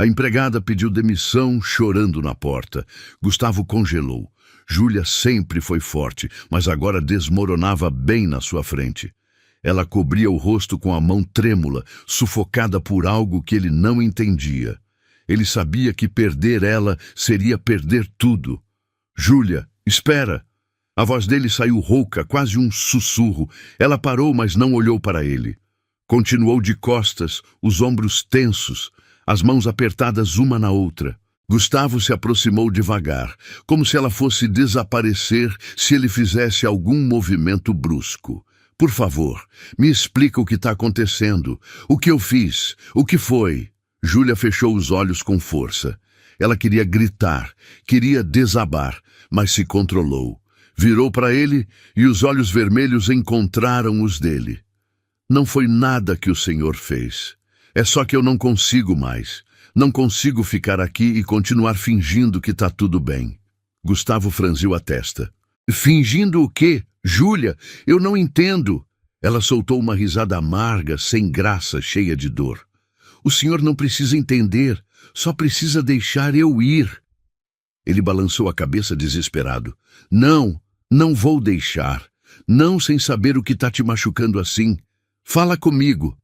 A empregada pediu demissão, chorando na porta. Gustavo congelou. Júlia sempre foi forte, mas agora desmoronava bem na sua frente. Ela cobria o rosto com a mão trêmula, sufocada por algo que ele não entendia. Ele sabia que perder ela seria perder tudo. Júlia, espera! A voz dele saiu rouca, quase um sussurro. Ela parou, mas não olhou para ele. Continuou de costas, os ombros tensos, as mãos apertadas uma na outra. Gustavo se aproximou devagar, como se ela fosse desaparecer se ele fizesse algum movimento brusco. Por favor, me explica o que está acontecendo. O que eu fiz? O que foi? Júlia fechou os olhos com força. Ela queria gritar, queria desabar, mas se controlou. Virou para ele e os olhos vermelhos encontraram os dele. Não foi nada que o Senhor fez. É só que eu não consigo mais. Não consigo ficar aqui e continuar fingindo que está tudo bem. Gustavo franziu a testa. Fingindo o quê? Júlia, eu não entendo. Ela soltou uma risada amarga, sem graça, cheia de dor. O senhor não precisa entender, só precisa deixar eu ir. Ele balançou a cabeça desesperado. Não, não vou deixar. Não sem saber o que está te machucando assim. Fala comigo.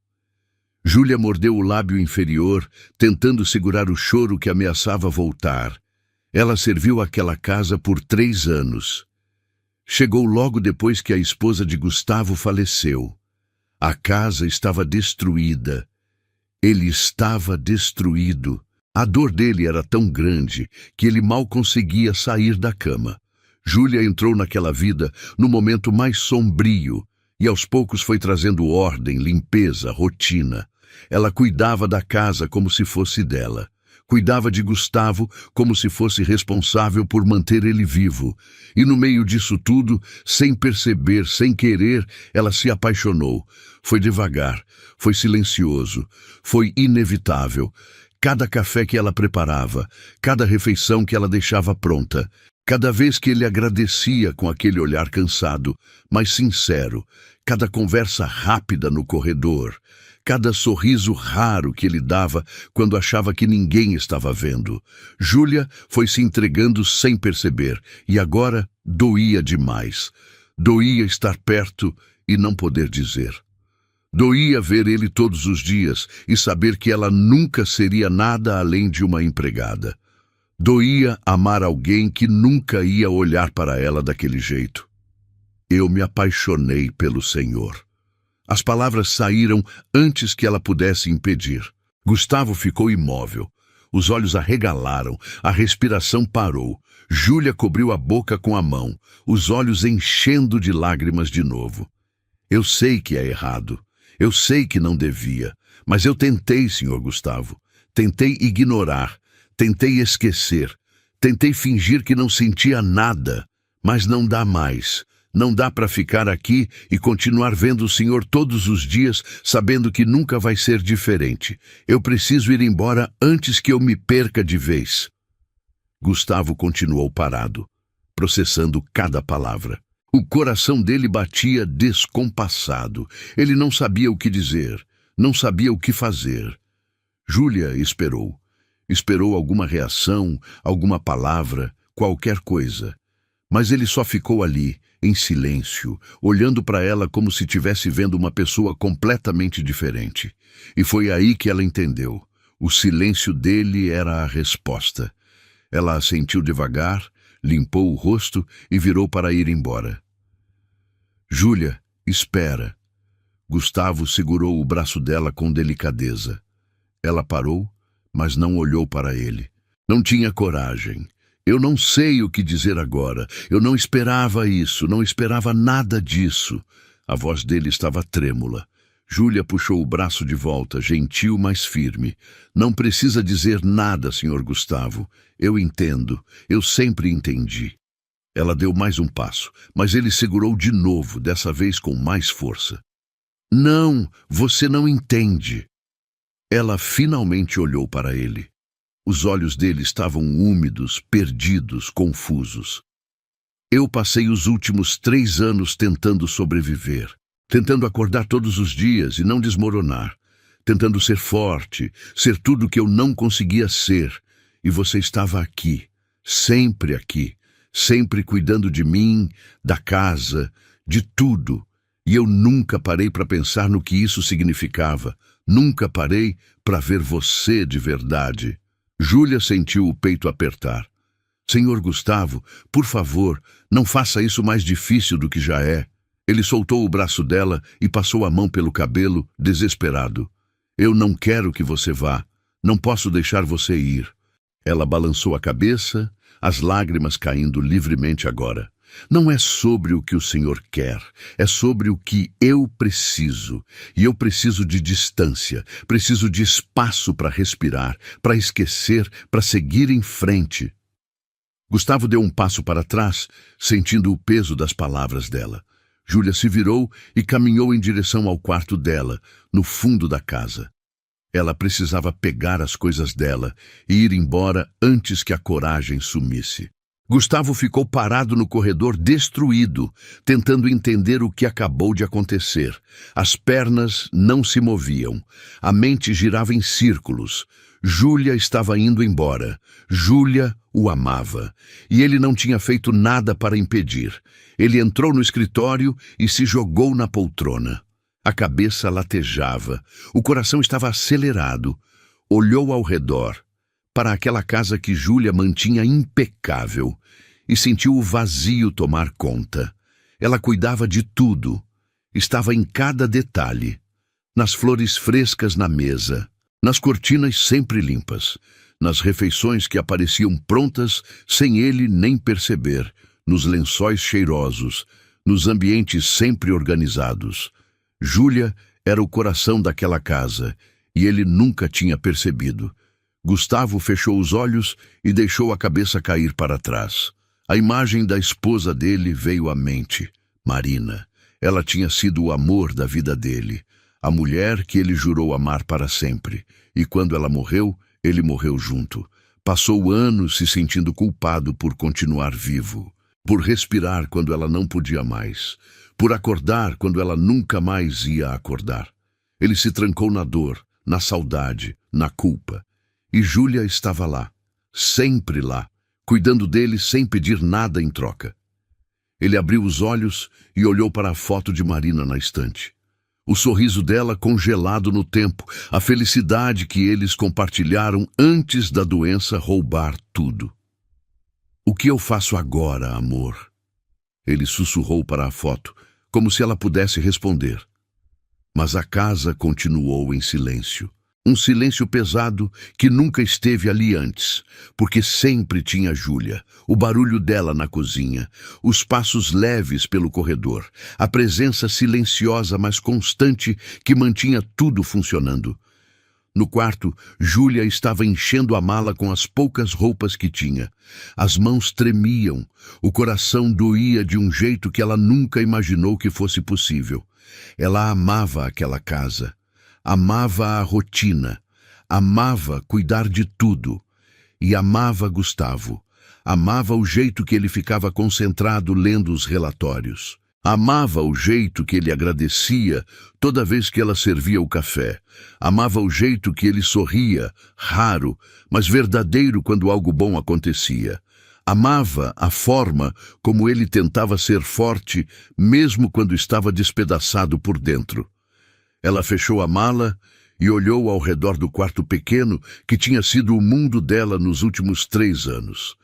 Júlia mordeu o lábio inferior, tentando segurar o choro que ameaçava voltar. Ela serviu aquela casa por 3 anos. Chegou logo depois que a esposa de Gustavo faleceu. A casa estava destruída. Ele estava destruído. A dor dele era tão grande que ele mal conseguia sair da cama. Júlia entrou naquela vida no momento mais sombrio e aos poucos foi trazendo ordem, limpeza, rotina. Ela cuidava da casa como se fosse dela. Cuidava de Gustavo como se fosse responsável por manter ele vivo. E no meio disso tudo, sem perceber, sem querer, ela se apaixonou. Foi devagar, foi silencioso, foi inevitável. Cada café que ela preparava, cada refeição que ela deixava pronta, cada vez que ele agradecia com aquele olhar cansado, mas sincero, cada conversa rápida no corredor, cada sorriso raro que ele dava quando achava que ninguém estava vendo. Júlia foi se entregando sem perceber, e agora doía demais. Doía estar perto e não poder dizer. Doía ver ele todos os dias e saber que ela nunca seria nada além de uma empregada. Doía amar alguém que nunca ia olhar para ela daquele jeito. Eu me apaixonei pelo Senhor. As palavras saíram antes que ela pudesse impedir. Gustavo ficou imóvel. Os olhos arregalaram, a respiração parou. Júlia cobriu a boca com a mão, os olhos enchendo de lágrimas de novo. Eu sei que é errado. Eu sei que não devia. Mas eu tentei, Sr. Gustavo. Tentei ignorar. Tentei esquecer. Tentei fingir que não sentia nada. Mas não dá mais. Não dá para ficar aqui e continuar vendo o senhor todos os dias, sabendo que nunca vai ser diferente. Eu preciso ir embora antes que eu me perca de vez. Gustavo continuou parado, processando cada palavra. O coração dele batia descompassado. Ele não sabia o que dizer, não sabia o que fazer. Júlia esperou. Esperou alguma reação, alguma palavra, qualquer coisa. Mas ele só ficou ali, em silêncio, olhando para ela como se estivesse vendo uma pessoa completamente diferente. E foi aí que ela entendeu. O silêncio dele era a resposta. Ela assentiu devagar, limpou o rosto e virou para ir embora. Júlia, espera. Gustavo segurou o braço dela com delicadeza. Ela parou, mas não olhou para ele. Não tinha coragem. Eu não sei o que dizer agora. Eu não esperava isso, não esperava nada disso. A voz dele estava trêmula. Júlia puxou o braço de volta, gentil, mas firme. Não precisa dizer nada, Sr. Gustavo. Eu entendo. Eu sempre entendi. Ela deu mais um passo, mas ele segurou de novo, dessa vez com mais força. Não, você não entende. Ela finalmente olhou para ele. Os olhos dele estavam úmidos, perdidos, confusos. Eu passei os últimos 3 anos tentando sobreviver, tentando acordar todos os dias e não desmoronar, tentando ser forte, ser tudo o que eu não conseguia ser. E você estava aqui, sempre cuidando de mim, da casa, de tudo. E eu nunca parei para pensar no que isso significava. Nunca parei para ver você de verdade. Júlia sentiu o peito apertar. Senhor Gustavo, por favor, não faça isso mais difícil do que já é. Ele soltou o braço dela e passou a mão pelo cabelo, desesperado. Eu não quero que você vá. Não posso deixar você ir. Ela balançou a cabeça, as lágrimas caindo livremente agora. Não é sobre o que o Senhor quer, é sobre o que eu preciso. E eu preciso de distância, preciso de espaço para respirar, para esquecer, para seguir em frente. Gustavo deu um passo para trás, sentindo o peso das palavras dela. Júlia se virou e caminhou em direção ao quarto dela, no fundo da casa. Ela precisava pegar as coisas dela e ir embora antes que a coragem sumisse. Gustavo ficou parado no corredor destruído, tentando entender o que acabou de acontecer. As pernas não se moviam, a mente girava em círculos. Júlia estava indo embora. Júlia o amava, e ele não tinha feito nada para impedir. Ele entrou no escritório e se jogou na poltrona. A cabeça latejava, o coração estava acelerado. Olhou ao redor, para aquela casa que Júlia mantinha impecável, e sentiu o vazio tomar conta. Ela cuidava de tudo. Estava em cada detalhe. Nas flores frescas na mesa, nas cortinas sempre limpas, nas refeições que apareciam prontas sem ele nem perceber, nos lençóis cheirosos, nos ambientes sempre organizados. Júlia era o coração daquela casa, e ele nunca tinha percebido. Gustavo fechou os olhos e deixou a cabeça cair para trás. A imagem da esposa dele veio à mente, Marina. Ela tinha sido o amor da vida dele, a mulher que ele jurou amar para sempre. E quando ela morreu, ele morreu junto. Passou anos se sentindo culpado por continuar vivo, por respirar quando ela não podia mais, por acordar quando ela nunca mais ia acordar. Ele se trancou na dor, na saudade, na culpa. E Júlia estava lá, sempre lá, cuidando dele sem pedir nada em troca. Ele abriu os olhos e olhou para a foto de Marina na estante. O sorriso dela congelado no tempo, a felicidade que eles compartilharam antes da doença roubar tudo. O que eu faço agora, amor? Ele sussurrou para a foto, como se ela pudesse responder. Mas a casa continuou em silêncio. Um silêncio pesado que nunca esteve ali antes, porque sempre tinha Júlia, o barulho dela na cozinha, os passos leves pelo corredor, a presença silenciosa mas constante que mantinha tudo funcionando. No quarto, Júlia estava enchendo a mala com as poucas roupas que tinha. As mãos tremiam, o coração doía de um jeito que ela nunca imaginou que fosse possível. Ela amava aquela casa. Amava a rotina, amava cuidar de tudo e amava Gustavo. Amava o jeito que ele ficava concentrado lendo os relatórios. Amava o jeito que ele agradecia toda vez que ela servia o café. Amava o jeito que ele sorria, raro, mas verdadeiro quando algo bom acontecia. Amava a forma como ele tentava ser forte, mesmo quando estava despedaçado por dentro. Ela fechou a mala e olhou ao redor do quarto pequeno que tinha sido o mundo dela nos últimos 3 anos.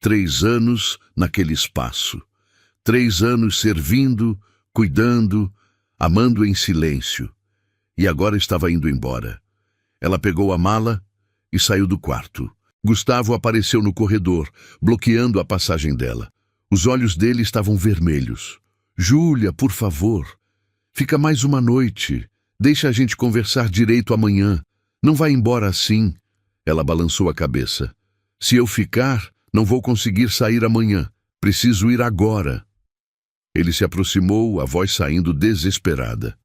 3 anos naquele espaço. 3 anos servindo, cuidando, amando em silêncio. E agora estava indo embora. Ela pegou a mala e saiu do quarto. Gustavo apareceu no corredor, bloqueando a passagem dela. Os olhos dele estavam vermelhos. Júlia, por favor, fica mais uma noite. Deixa a gente conversar direito amanhã. Não vai embora assim. Ela balançou a cabeça. Se eu ficar, não vou conseguir sair amanhã. Preciso ir agora. Ele se aproximou, a voz saindo desesperada.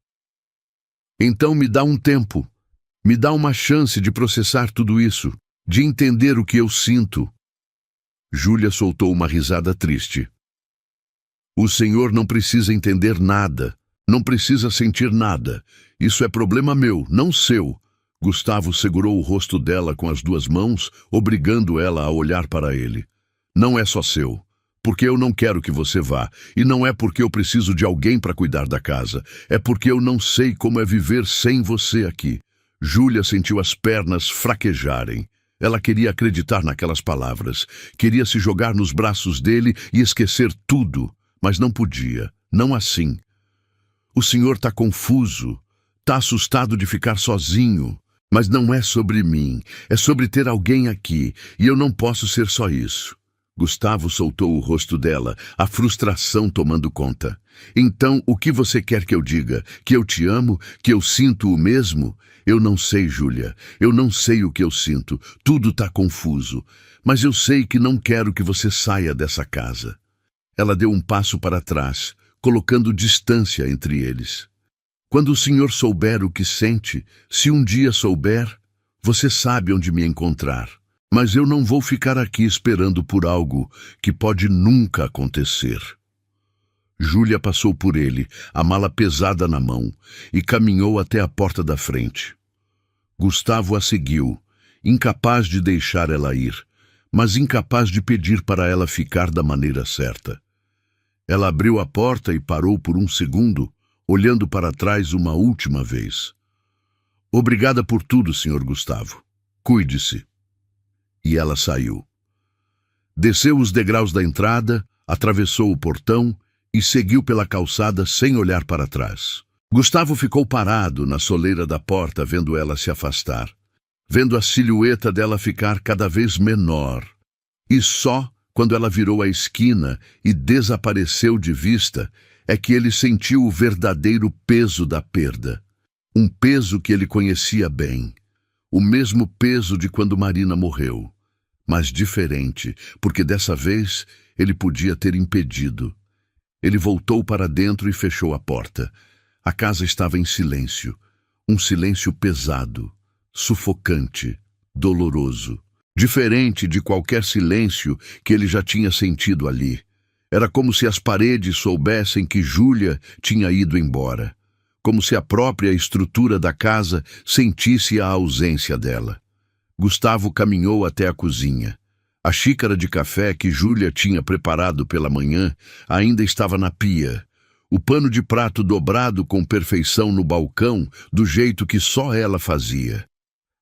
Então me dá um tempo. Me dá uma chance de processar tudo isso, de entender o que eu sinto. Júlia soltou uma risada triste. O senhor não precisa entender nada. Não precisa sentir nada. Isso é problema meu, não seu. Gustavo segurou o rosto dela com as duas mãos, obrigando ela a olhar para ele. Não é só seu. Porque eu não quero que você vá, e não é porque eu preciso de alguém para cuidar da casa, é porque eu não sei como é viver sem você aqui. Júlia sentiu as pernas fraquejarem. Ela queria acreditar naquelas palavras, queria se jogar nos braços dele e esquecer tudo, mas não podia, não assim. O senhor está confuso, está assustado de ficar sozinho, mas não é sobre mim, é sobre ter alguém aqui, e eu não posso ser só isso. Gustavo soltou o rosto dela, a frustração tomando conta. Então, o que você quer que eu diga? Que eu te amo? Que eu sinto o mesmo? Eu não sei, Júlia. Eu não sei o que eu sinto. Tudo está confuso. Mas eu sei que não quero que você saia dessa casa. Ela deu um passo para trás, colocando distância entre eles. Quando o senhor souber o que sente, se um dia souber, você sabe onde me encontrar. Mas eu não vou ficar aqui esperando por algo que pode nunca acontecer. Júlia passou por ele, a mala pesada na mão, e caminhou até a porta da frente. Gustavo a seguiu, incapaz de deixar ela ir, mas incapaz de pedir para ela ficar da maneira certa. Ela abriu a porta e parou por um segundo, olhando para trás uma última vez. Obrigada por tudo, Sr. Gustavo. Cuide-se. E ela saiu. Desceu os degraus da entrada, atravessou o portão e seguiu pela calçada sem olhar para trás. Gustavo ficou parado na soleira da porta, vendo ela se afastar, vendo a silhueta dela ficar cada vez menor. E só quando ela virou a esquina e desapareceu de vista, é que ele sentiu o verdadeiro peso da perda. Um peso que ele conhecia bem. O mesmo peso de quando Marina morreu. Mas diferente, porque dessa vez ele podia ter impedido. Ele voltou para dentro e fechou a porta. A casa estava em silêncio. Um silêncio pesado, sufocante, doloroso. Diferente de qualquer silêncio que ele já tinha sentido ali. Era como se as paredes soubessem que Júlia tinha ido embora. Como se a própria estrutura da casa sentisse a ausência dela. Gustavo caminhou até a cozinha. A xícara de café que Júlia tinha preparado pela manhã ainda estava na pia. O pano de prato dobrado com perfeição no balcão, do jeito que só ela fazia.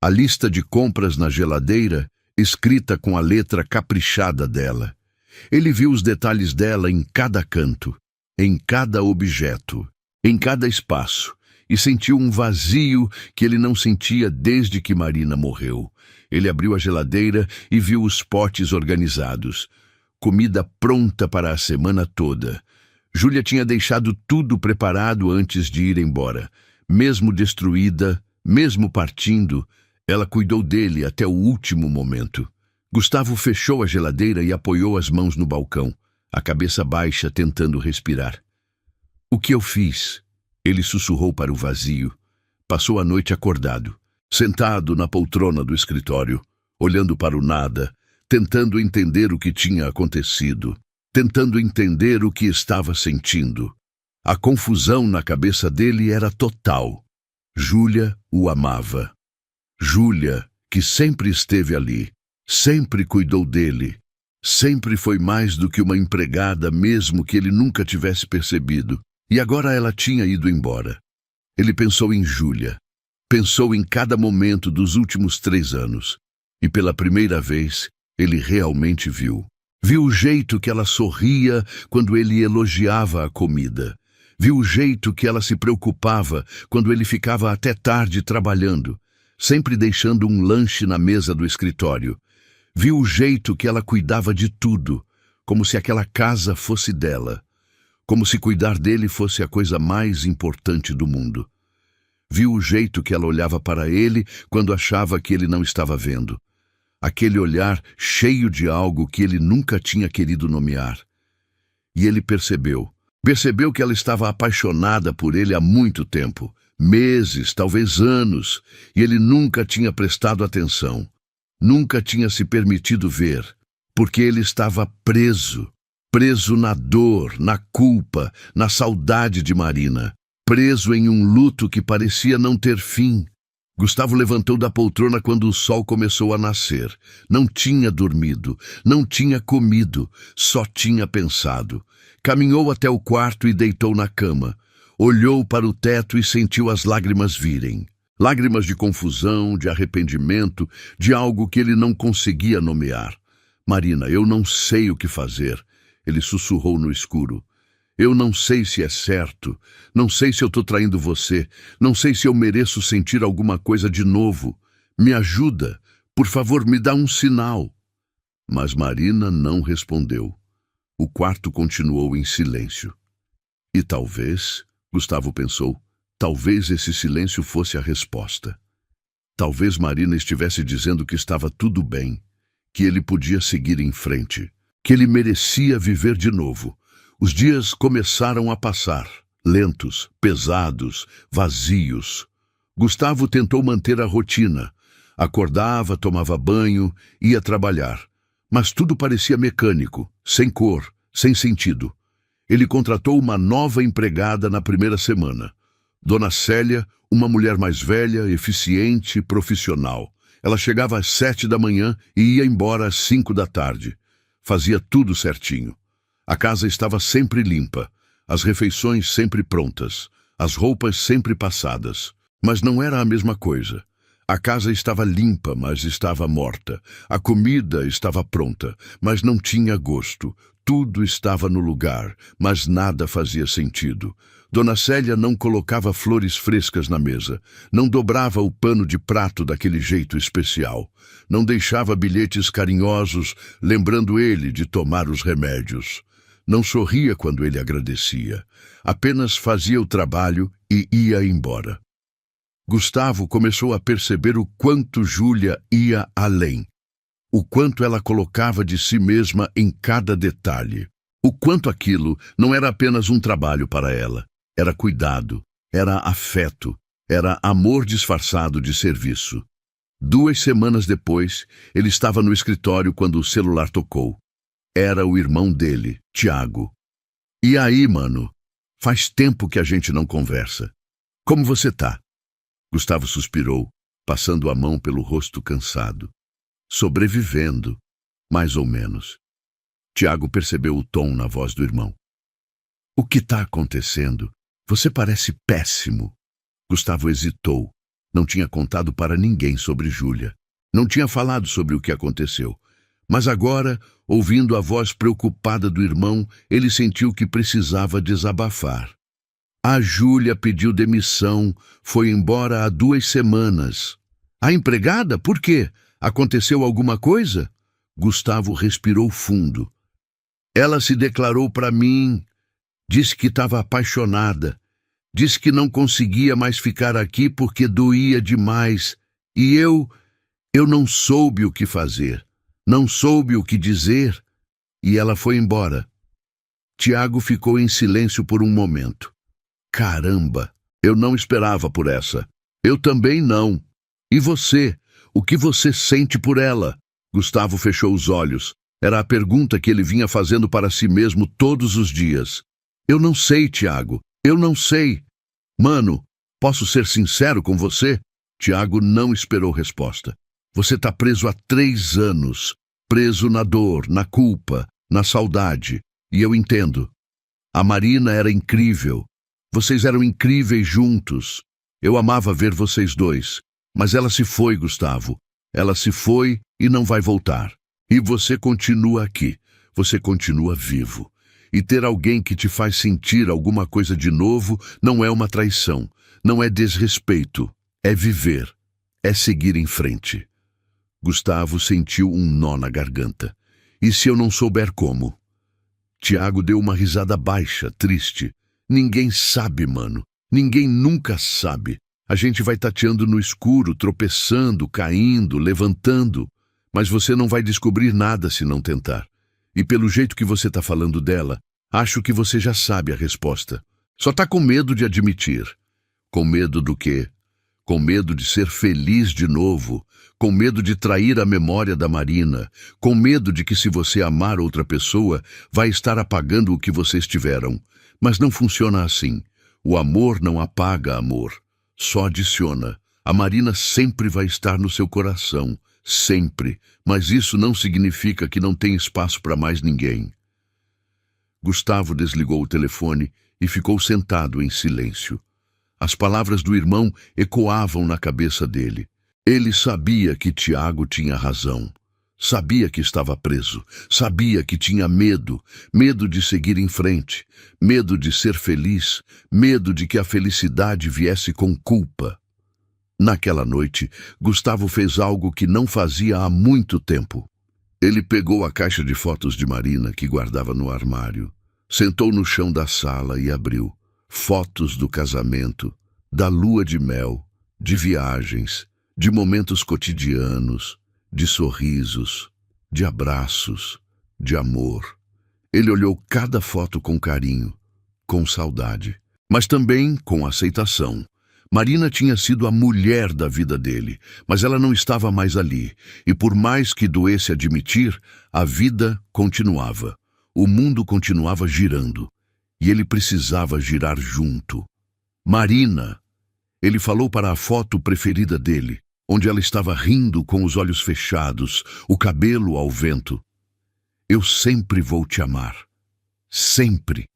A lista de compras na geladeira, escrita com a letra caprichada dela. Ele viu os detalhes dela em cada canto, em cada objeto, em cada espaço, e sentiu um vazio que ele não sentia desde que Marina morreu. Ele abriu a geladeira e viu os potes organizados. Comida pronta para a semana toda. Júlia tinha deixado tudo preparado antes de ir embora. Mesmo destruída, mesmo partindo, ela cuidou dele até o último momento. Gustavo fechou a geladeira e apoiou as mãos no balcão, a cabeça baixa, tentando respirar. O que eu fiz? Ele sussurrou para o vazio. Passou a noite acordado, sentado na poltrona do escritório, olhando para o nada, tentando entender o que tinha acontecido, tentando entender o que estava sentindo. A confusão na cabeça dele era total. Júlia o amava. Júlia, que sempre esteve ali, sempre cuidou dele, sempre foi mais do que uma empregada, mesmo que ele nunca tivesse percebido. E agora ela tinha ido embora. Ele pensou em Júlia. Pensou em cada momento dos últimos 3 anos. E pela primeira vez, ele realmente viu. Viu o jeito que ela sorria quando ele elogiava a comida. Viu o jeito que ela se preocupava quando ele ficava até tarde trabalhando, sempre deixando um lanche na mesa do escritório. Viu o jeito que ela cuidava de tudo, como se aquela casa fosse dela. Como se cuidar dele fosse a coisa mais importante do mundo. Viu o jeito que ela olhava para ele quando achava que ele não estava vendo. Aquele olhar cheio de algo que ele nunca tinha querido nomear. E ele percebeu que ela estava apaixonada por ele há muito tempo, meses, talvez anos, e ele nunca tinha prestado atenção, nunca tinha se permitido ver, porque ele estava preso na dor, na culpa, na saudade de Marina. preso em um luto que parecia não ter fim. Gustavo levantou da poltrona quando o sol começou a nascer. Não tinha dormido, não tinha comido, só tinha pensado. Caminhou até o quarto e deitou na cama. Olhou para o teto e sentiu as lágrimas virem. Lágrimas de confusão, de arrependimento, de algo que ele não conseguia nomear. Marina, eu não sei o que fazer, ele sussurrou no escuro. Eu não sei se é certo, não sei se eu estou traindo você, não sei se eu mereço sentir alguma coisa de novo. Me ajuda, por favor, me dá um sinal. Mas Marina não respondeu. O quarto continuou em silêncio. E talvez, Gustavo pensou, talvez esse silêncio fosse a resposta. Talvez Marina estivesse dizendo que estava tudo bem, que ele podia seguir em frente, que ele merecia viver de novo. Os dias começaram a passar, lentos, pesados, vazios. Gustavo tentou manter a rotina. Acordava, tomava banho, ia trabalhar. Mas tudo parecia mecânico, sem cor, sem sentido. Ele contratou uma nova empregada na primeira semana. Dona Célia, uma mulher mais velha, eficiente, profissional. Ela chegava às 7 da manhã e ia embora às 5 da tarde. Fazia tudo certinho. A casa estava sempre limpa, as refeições sempre prontas, as roupas sempre passadas. Mas não era a mesma coisa. A casa estava limpa, mas estava morta. A comida estava pronta, mas não tinha gosto. Tudo estava no lugar, mas nada fazia sentido. Dona Célia não colocava flores frescas na mesa, não dobrava o pano de prato daquele jeito especial, não deixava bilhetes carinhosos lembrando ele de tomar os remédios. Não sorria quando ele agradecia, apenas fazia o trabalho e ia embora. Gustavo começou a perceber o quanto Júlia ia além, o quanto ela colocava de si mesma em cada detalhe, o quanto aquilo não era apenas um trabalho para ela, era cuidado, era afeto, era amor disfarçado de serviço. 2 semanas depois, ele estava no escritório quando o celular tocou. Era o irmão dele, Tiago. E aí, mano? Faz tempo que a gente não conversa. Como você tá? Gustavo suspirou, passando a mão pelo rosto cansado. Sobrevivendo, mais ou menos. Tiago percebeu o tom na voz do irmão. O que está acontecendo? Você parece péssimo. Gustavo hesitou. Não tinha contado para ninguém sobre Júlia. Não tinha falado sobre o que aconteceu. Mas agora, ouvindo a voz preocupada do irmão, ele sentiu que precisava desabafar. A Júlia pediu demissão, foi embora há 2 semanas. A empregada? Por quê? Aconteceu alguma coisa? Gustavo respirou fundo. Ela se declarou para mim, disse que estava apaixonada, disse que não conseguia mais ficar aqui porque doía demais. E eu não soube o que fazer, não soube o que dizer, e ela foi embora. Tiago ficou em silêncio por um momento. Caramba, eu não esperava por essa. Eu também não. E você? O que você sente por ela? Gustavo fechou os olhos. Era a pergunta que ele vinha fazendo para si mesmo todos os dias. Eu não sei, Tiago. Eu não sei. Mano, posso ser sincero com você? Tiago não esperou resposta. Você está preso há 3 anos. Preso na dor, na culpa, na saudade. E eu entendo. A Marina era incrível. Vocês eram incríveis juntos. Eu amava ver vocês dois. Mas ela se foi, Gustavo. Ela se foi e não vai voltar. E você continua aqui. Você continua vivo. E ter alguém que te faz sentir alguma coisa de novo não é uma traição. Não é desrespeito. É viver. É seguir em frente. Gustavo sentiu um nó na garganta. E se eu não souber como? Tiago deu uma risada baixa, triste. Ninguém sabe, mano. Ninguém nunca sabe. A gente vai tateando no escuro, tropeçando, caindo, levantando. Mas você não vai descobrir nada se não tentar. E pelo jeito que você está falando dela, acho que você já sabe a resposta. Só está com medo de admitir. Com medo do quê? Com medo de ser feliz de novo. Com medo de trair a memória da Marina. Com medo de que se você amar outra pessoa, vai estar apagando o que vocês tiveram. Mas não funciona assim. O amor não apaga amor, só adiciona. A Marina sempre vai estar no seu coração, sempre, mas isso não significa que não tem espaço para mais ninguém. Gustavo desligou o telefone e ficou sentado em silêncio. As palavras do irmão ecoavam na cabeça dele. Ele sabia que Tiago tinha razão. Sabia que estava preso. Sabia que tinha medo. Medo de seguir em frente. Medo de ser feliz. Medo de que a felicidade viesse com culpa. Naquela noite, Gustavo fez algo que não fazia há muito tempo. Ele pegou a caixa de fotos de Marina que guardava no armário, sentou no chão da sala e abriu. Fotos do casamento, da lua de mel, de viagens, de momentos cotidianos, de sorrisos, de abraços, de amor. Ele olhou cada foto com carinho, com saudade, mas também com aceitação. Marina tinha sido a mulher da vida dele, mas ela não estava mais ali, e por mais que doesse admitir, a vida continuava. O mundo continuava girando, e ele precisava girar junto. Marina! Ele falou para a foto preferida dele, onde ela estava rindo com os olhos fechados, o cabelo ao vento. Eu sempre vou te amar. Sempre.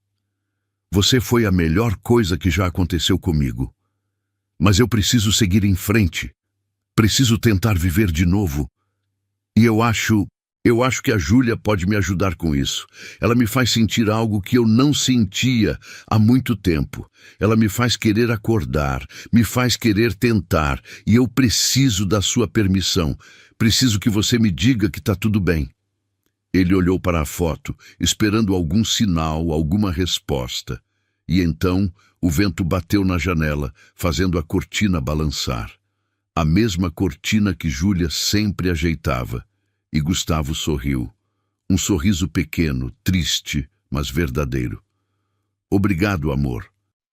Você foi a melhor coisa que já aconteceu comigo. Mas eu preciso seguir em frente. Preciso tentar viver de novo. E eu acho que a Júlia pode me ajudar com isso. Ela me faz sentir algo que eu não sentia há muito tempo. Ela me faz querer acordar, me faz querer tentar, e eu preciso da sua permissão. Preciso que você me diga que está tudo bem. Ele olhou para a foto, esperando algum sinal, alguma resposta. E então o vento bateu na janela, fazendo a cortina balançar. A mesma cortina que Júlia sempre ajeitava. E Gustavo sorriu. Um sorriso pequeno, triste, mas verdadeiro. Obrigado, amor.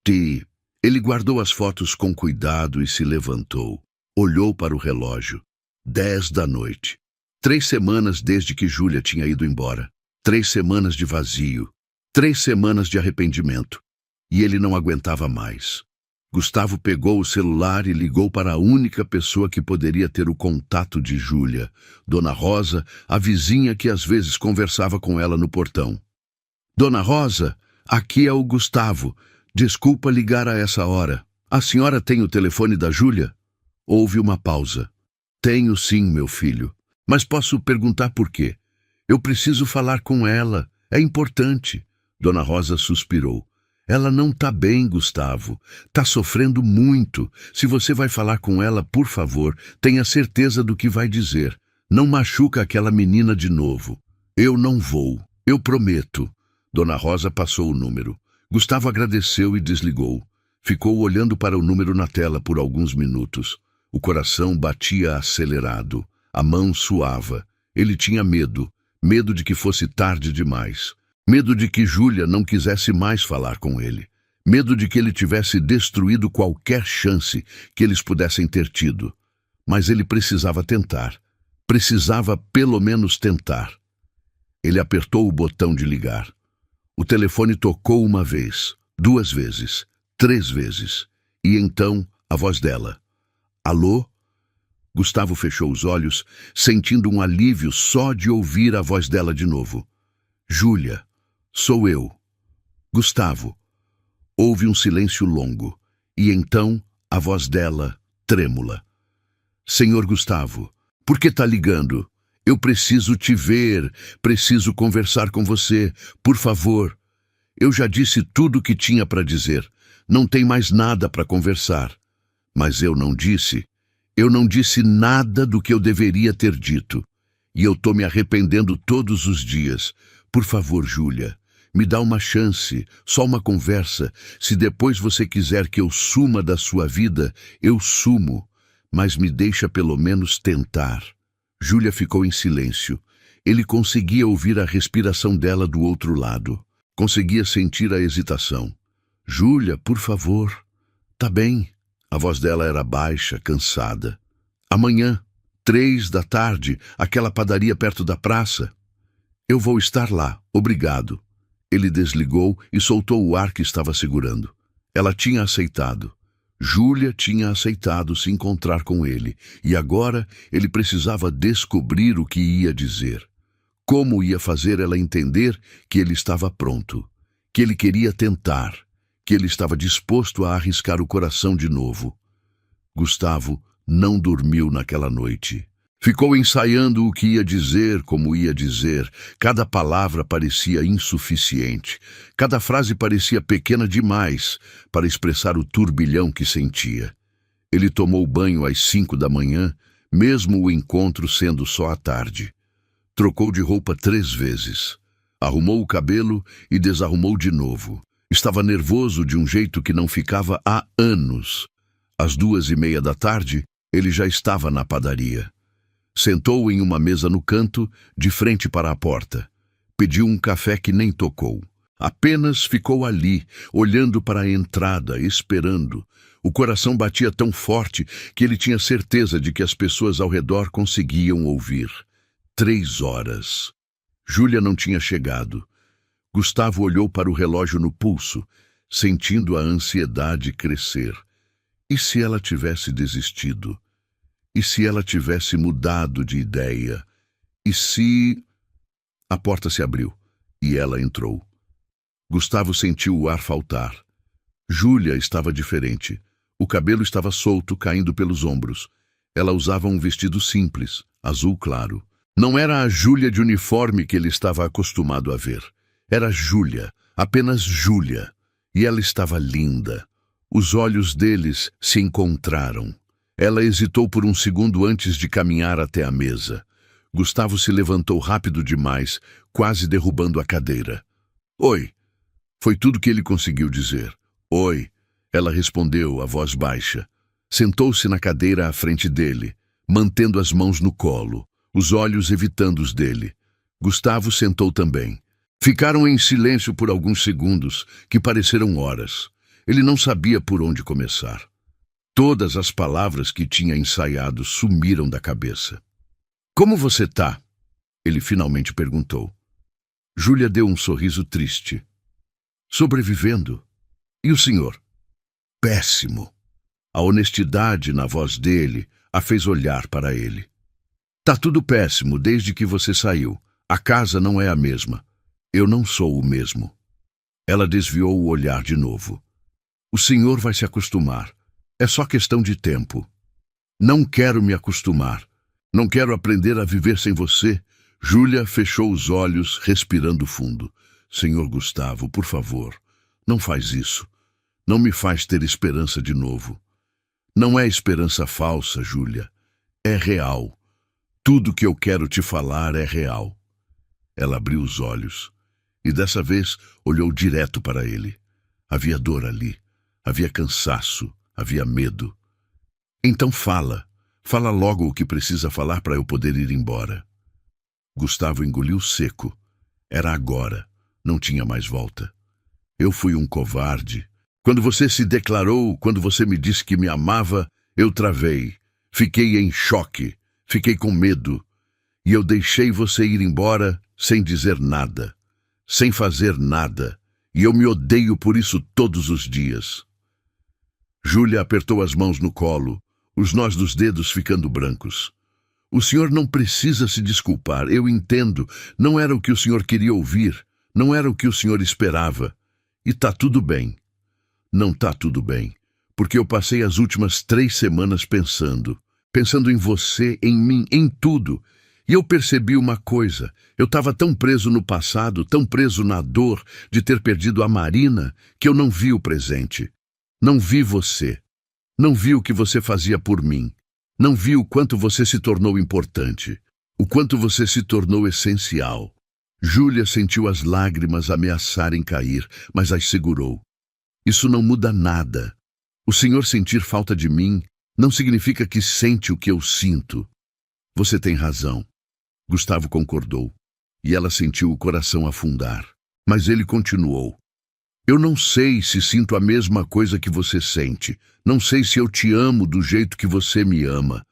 Ele guardou as fotos com cuidado e se levantou. Olhou para o relógio. 10 da noite. 3 semanas desde que Júlia tinha ido embora. 3 semanas de vazio. 3 semanas de arrependimento. E ele não aguentava mais. Gustavo pegou o celular e ligou para a única pessoa que poderia ter o contato de Júlia, Dona Rosa, a vizinha que às vezes conversava com ela no portão. Dona Rosa, aqui é o Gustavo. Desculpa ligar a essa hora. A senhora tem o telefone da Júlia? Houve uma pausa. Tenho sim, meu filho. Mas posso perguntar por quê? Eu preciso falar com ela. É importante. Dona Rosa suspirou. Ela não está bem, Gustavo. Está sofrendo muito. Se você vai falar com ela, por favor, tenha certeza do que vai dizer. Não machuca aquela menina de novo. Eu não vou. Eu prometo. Dona Rosa passou o número. Gustavo agradeceu e desligou. Ficou olhando para o número na tela por alguns minutos. O coração batia acelerado. A mão suava. Ele tinha medo. Medo de que fosse tarde demais. Medo de que Júlia não quisesse mais falar com ele. Medo de que ele tivesse destruído qualquer chance que eles pudessem ter tido. Mas ele precisava tentar. Precisava pelo menos tentar. Ele apertou o botão de ligar. O telefone tocou uma vez, 2 vezes, 3 vezes. E então a voz dela. Alô? Gustavo fechou os olhos, sentindo um alívio só de ouvir a voz dela de novo. Júlia. Sou eu. Gustavo. Houve um silêncio longo, e então a voz dela, trêmula. Senhor Gustavo, por que está ligando? Eu preciso te ver, preciso conversar com você, por favor. Eu já disse tudo o que tinha para dizer, não tem mais nada para conversar. Mas eu não disse nada do que eu deveria ter dito. E eu estou me arrependendo todos os dias. Por favor, Júlia. Me dá uma chance, só uma conversa. Se depois você quiser que eu suma da sua vida, eu sumo. Mas me deixa pelo menos tentar. Júlia ficou em silêncio. Ele conseguia ouvir a respiração dela do outro lado. Conseguia sentir a hesitação. Júlia, por favor. Tá bem. A voz dela era baixa, cansada. Amanhã, 3 da tarde, aquela padaria perto da praça. Eu vou estar lá, obrigado. Ele desligou e soltou o ar que estava segurando. Ela tinha aceitado. Júlia tinha aceitado se encontrar com ele, e agora ele precisava descobrir o que ia dizer. Como ia fazer ela entender que ele estava pronto, que ele queria tentar, que ele estava disposto a arriscar o coração de novo. Gustavo não dormiu naquela noite. Ficou ensaiando o que ia dizer, como ia dizer. Cada palavra parecia insuficiente. Cada frase parecia pequena demais para expressar o turbilhão que sentia. Ele tomou banho às 5 da manhã, mesmo o encontro sendo só à tarde. Trocou de roupa 3 vezes. Arrumou o cabelo e desarrumou de novo. Estava nervoso de um jeito que não ficava há anos. Às 2:30 da tarde, ele já estava na padaria. Sentou em uma mesa no canto, de frente para a porta. Pediu um café que nem tocou. Apenas ficou ali, olhando para a entrada, esperando. O coração batia tão forte que ele tinha certeza de que as pessoas ao redor conseguiam ouvir. 3 horas. Júlia não tinha chegado. Gustavo olhou para o relógio no pulso, sentindo a ansiedade crescer. E se ela tivesse desistido? E se ela tivesse mudado de ideia? E se... A porta se abriu e ela entrou. Gustavo sentiu o ar faltar. Júlia estava diferente. O cabelo estava solto, caindo pelos ombros. Ela usava um vestido simples, azul claro. Não era a Júlia de uniforme que ele estava acostumado a ver. Era Júlia, apenas Júlia. E ela estava linda. Os olhos deles se encontraram. Ela hesitou por um segundo antes de caminhar até a mesa. Gustavo se levantou rápido demais, quase derrubando a cadeira. Oi. Foi tudo que ele conseguiu dizer. Oi. Ela respondeu, a voz baixa. Sentou-se na cadeira à frente dele, mantendo as mãos no colo, os olhos evitando os dele. Gustavo sentou também. Ficaram em silêncio por alguns segundos, que pareceram horas. Ele não sabia por onde começar. Todas as palavras que tinha ensaiado sumiram da cabeça. Como você tá? Ele finalmente perguntou. Júlia deu um sorriso triste. Sobrevivendo. E o senhor? Péssimo. A honestidade na voz dele a fez olhar para ele. Tá tudo péssimo desde que você saiu. A casa não é a mesma. Eu não sou o mesmo. Ela desviou o olhar de novo. O senhor vai se acostumar. É só questão de tempo. Não quero me acostumar. Não quero aprender a viver sem você. Júlia fechou os olhos, respirando fundo. Senhor Gustavo, por favor, não faz isso. Não me faz ter esperança de novo. Não é esperança falsa, Júlia. É real. Tudo que eu quero te falar é real. Ela abriu os olhos e dessa vez olhou direto para ele. Havia dor ali. Havia cansaço. Havia medo. Então fala. Fala logo o que precisa falar para eu poder ir embora. Gustavo engoliu seco. Era agora. Não tinha mais volta. Eu fui um covarde. Quando você se declarou, quando você me disse que me amava, eu travei. Fiquei em choque. Fiquei com medo. E eu deixei você ir embora sem dizer nada. Sem fazer nada. E eu me odeio por isso todos os dias. Júlia apertou as mãos no colo, os nós dos dedos ficando brancos. O senhor não precisa se desculpar, eu entendo. Não era o que o senhor queria ouvir, não era o que o senhor esperava. E tá tudo bem. Não tá tudo bem, porque eu passei as últimas 3 semanas pensando em você, em mim, em tudo. E eu percebi uma coisa, eu estava tão preso no passado, tão preso na dor de ter perdido a Marina, que eu não vi o presente. Não vi você. Não vi o que você fazia por mim. Não vi o quanto você se tornou importante. O quanto você se tornou essencial. Júlia sentiu as lágrimas ameaçarem cair, mas as segurou. Isso não muda nada. O senhor sentir falta de mim não significa que sente o que eu sinto. Você tem razão. Gustavo concordou. E ela sentiu o coração afundar. Mas ele continuou. Eu não sei se sinto a mesma coisa que você sente. Não sei se eu te amo do jeito que você me ama.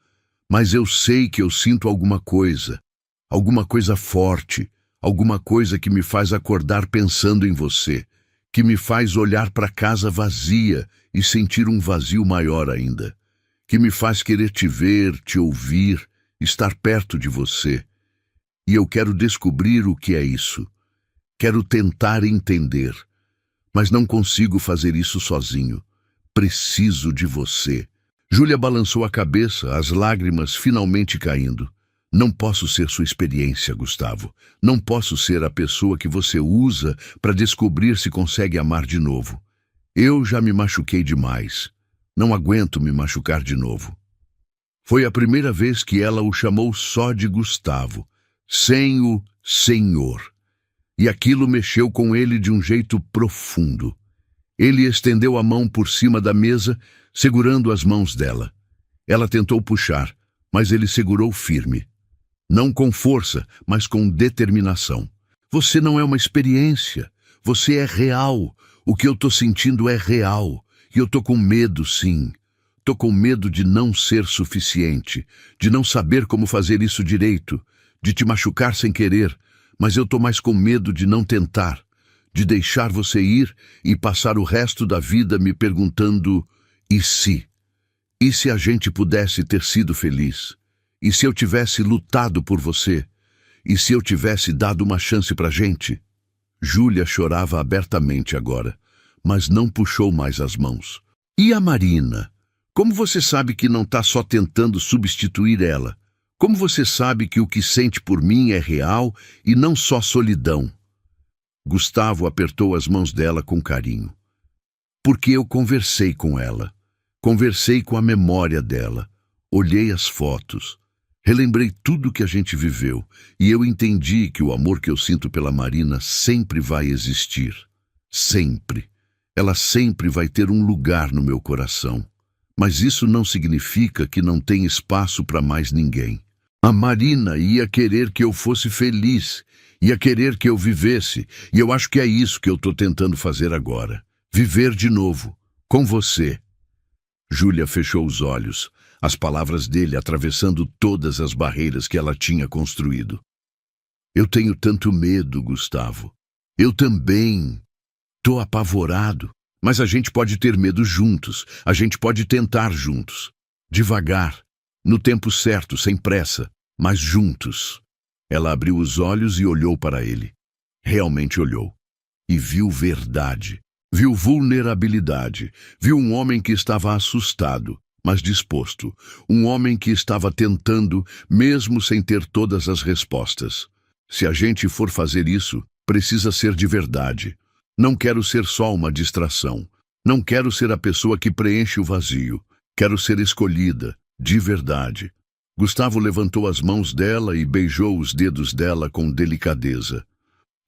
Mas eu sei que eu sinto alguma coisa forte, alguma coisa que me faz acordar pensando em você, que me faz olhar para a casa vazia e sentir um vazio maior ainda, que me faz querer te ver, te ouvir, estar perto de você. E eu quero descobrir o que é isso. Quero tentar entender, mas não consigo fazer isso sozinho. Preciso de você. Júlia balançou a cabeça, as lágrimas finalmente caindo. Não posso ser sua experiência, Gustavo. Não posso ser a pessoa que você usa para descobrir se consegue amar de novo. Eu já me machuquei demais. Não aguento me machucar de novo. Foi a primeira vez que ela o chamou só de Gustavo, sem o senhor. E aquilo mexeu com ele de um jeito profundo. Ele estendeu a mão por cima da mesa, segurando as mãos dela. Ela tentou puxar, mas ele segurou firme. Não com força, mas com determinação. Você não é uma experiência. Você é real. O que eu tô sentindo é real. E eu tô com medo, sim. Tô com medo de não ser suficiente, de não saber como fazer isso direito, de te machucar sem querer, mas eu tô mais com medo de não tentar, de deixar você ir e passar o resto da vida me perguntando: e se? E se a gente pudesse ter sido feliz? E se eu tivesse lutado por você? E se eu tivesse dado uma chance pra gente? Júlia chorava abertamente agora, mas não puxou mais as mãos. E a Marina? Como você sabe que não tá só tentando substituir ela? Como você sabe que o que sente por mim é real e não só solidão? Gustavo apertou as mãos dela com carinho. Porque eu conversei com ela. Conversei com a memória dela. Olhei as fotos. Relembrei tudo que a gente viveu. E eu entendi que o amor que eu sinto pela Marina sempre vai existir. Sempre. Ela sempre vai ter um lugar no meu coração. Mas isso não significa que não tem espaço para mais ninguém. A Marina ia querer que eu fosse feliz, ia querer que eu vivesse, e eu acho que é isso que eu estou tentando fazer agora. Viver de novo, com você. Júlia fechou os olhos, as palavras dele atravessando todas as barreiras que ela tinha construído. Eu tenho tanto medo, Gustavo. Eu também. Tô apavorado. Mas a gente pode ter medo juntos, a gente pode tentar juntos. Devagar, no tempo certo, sem pressa, mas juntos. Ela abriu os olhos e olhou para ele. Realmente olhou. E viu verdade. Viu vulnerabilidade. Viu um homem que estava assustado, mas disposto. Um homem que estava tentando, mesmo sem ter todas as respostas. Se a gente for fazer isso, precisa ser de verdade. Não quero ser só uma distração. Não quero ser a pessoa que preenche o vazio. Quero ser escolhida, de verdade. Gustavo levantou as mãos dela e beijou os dedos dela com delicadeza.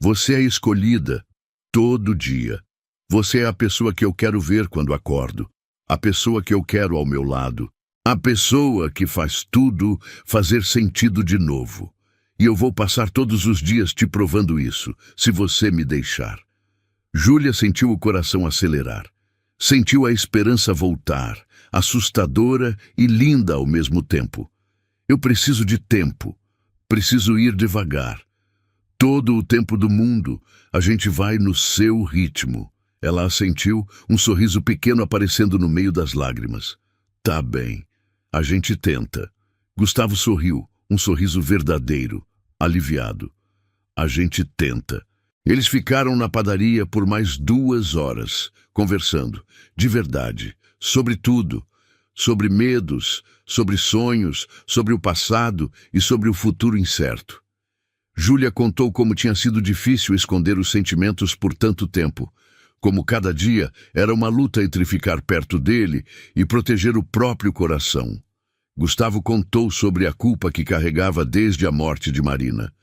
Você é escolhida, todo dia. Você é a pessoa que eu quero ver quando acordo. A pessoa que eu quero ao meu lado. A pessoa que faz tudo fazer sentido de novo. E eu vou passar todos os dias te provando isso, se você me deixar. Júlia sentiu o coração acelerar. Sentiu a esperança voltar, assustadora e linda ao mesmo tempo. Eu preciso de tempo. Preciso ir devagar. Todo o tempo do mundo, a gente vai no seu ritmo. Ela assentiu, um sorriso pequeno aparecendo no meio das lágrimas. Tá bem. A gente tenta. Gustavo sorriu, um sorriso verdadeiro, aliviado. A gente tenta. Eles ficaram na padaria por mais 2 horas, conversando, de verdade, sobre tudo, sobre medos, sobre sonhos, sobre o passado e sobre o futuro incerto. Júlia contou como tinha sido difícil esconder os sentimentos por tanto tempo, como cada dia era uma luta entre ficar perto dele e proteger o próprio coração. Gustavo contou sobre a culpa que carregava desde a morte de Marina.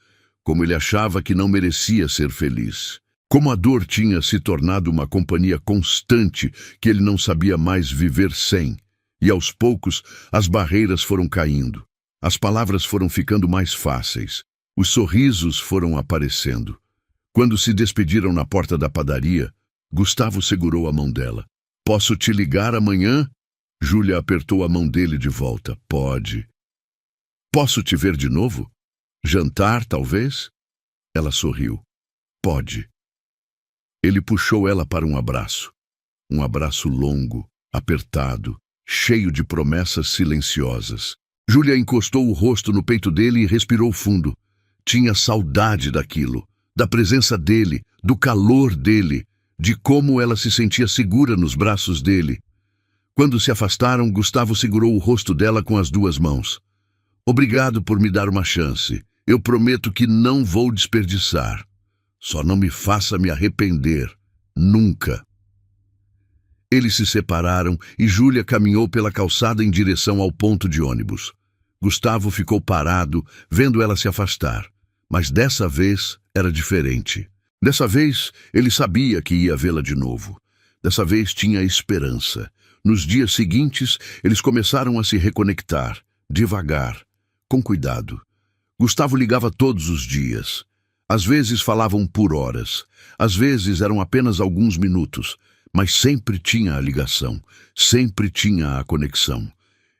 Como ele achava que não merecia ser feliz. Como a dor tinha se tornado uma companhia constante que ele não sabia mais viver sem. E aos poucos, as barreiras foram caindo. As palavras foram ficando mais fáceis. Os sorrisos foram aparecendo. Quando se despediram na porta da padaria, Gustavo segurou a mão dela. Posso te ligar amanhã? Júlia apertou a mão dele de volta. Pode. Posso te ver de novo? Jantar, talvez? Ela sorriu. Pode. Ele puxou ela para um abraço. Um abraço longo, apertado, cheio de promessas silenciosas. Júlia encostou o rosto no peito dele e respirou fundo. Tinha saudade daquilo, da presença dele, do calor dele, de como ela se sentia segura nos braços dele. Quando se afastaram, Gustavo segurou o rosto dela com as duas mãos. Obrigado por me dar uma chance. Eu prometo que não vou desperdiçar. Só não me faça me arrepender. Nunca. Eles se separaram e Júlia caminhou pela calçada em direção ao ponto de ônibus. Gustavo ficou parado, vendo ela se afastar. Mas dessa vez era diferente. Dessa vez, ele sabia que ia vê-la de novo. Dessa vez tinha esperança. Nos dias seguintes, eles começaram a se reconectar, devagar, com cuidado. Gustavo ligava todos os dias. Às vezes falavam por horas, às vezes eram apenas alguns minutos, mas sempre tinha a ligação, sempre tinha a conexão.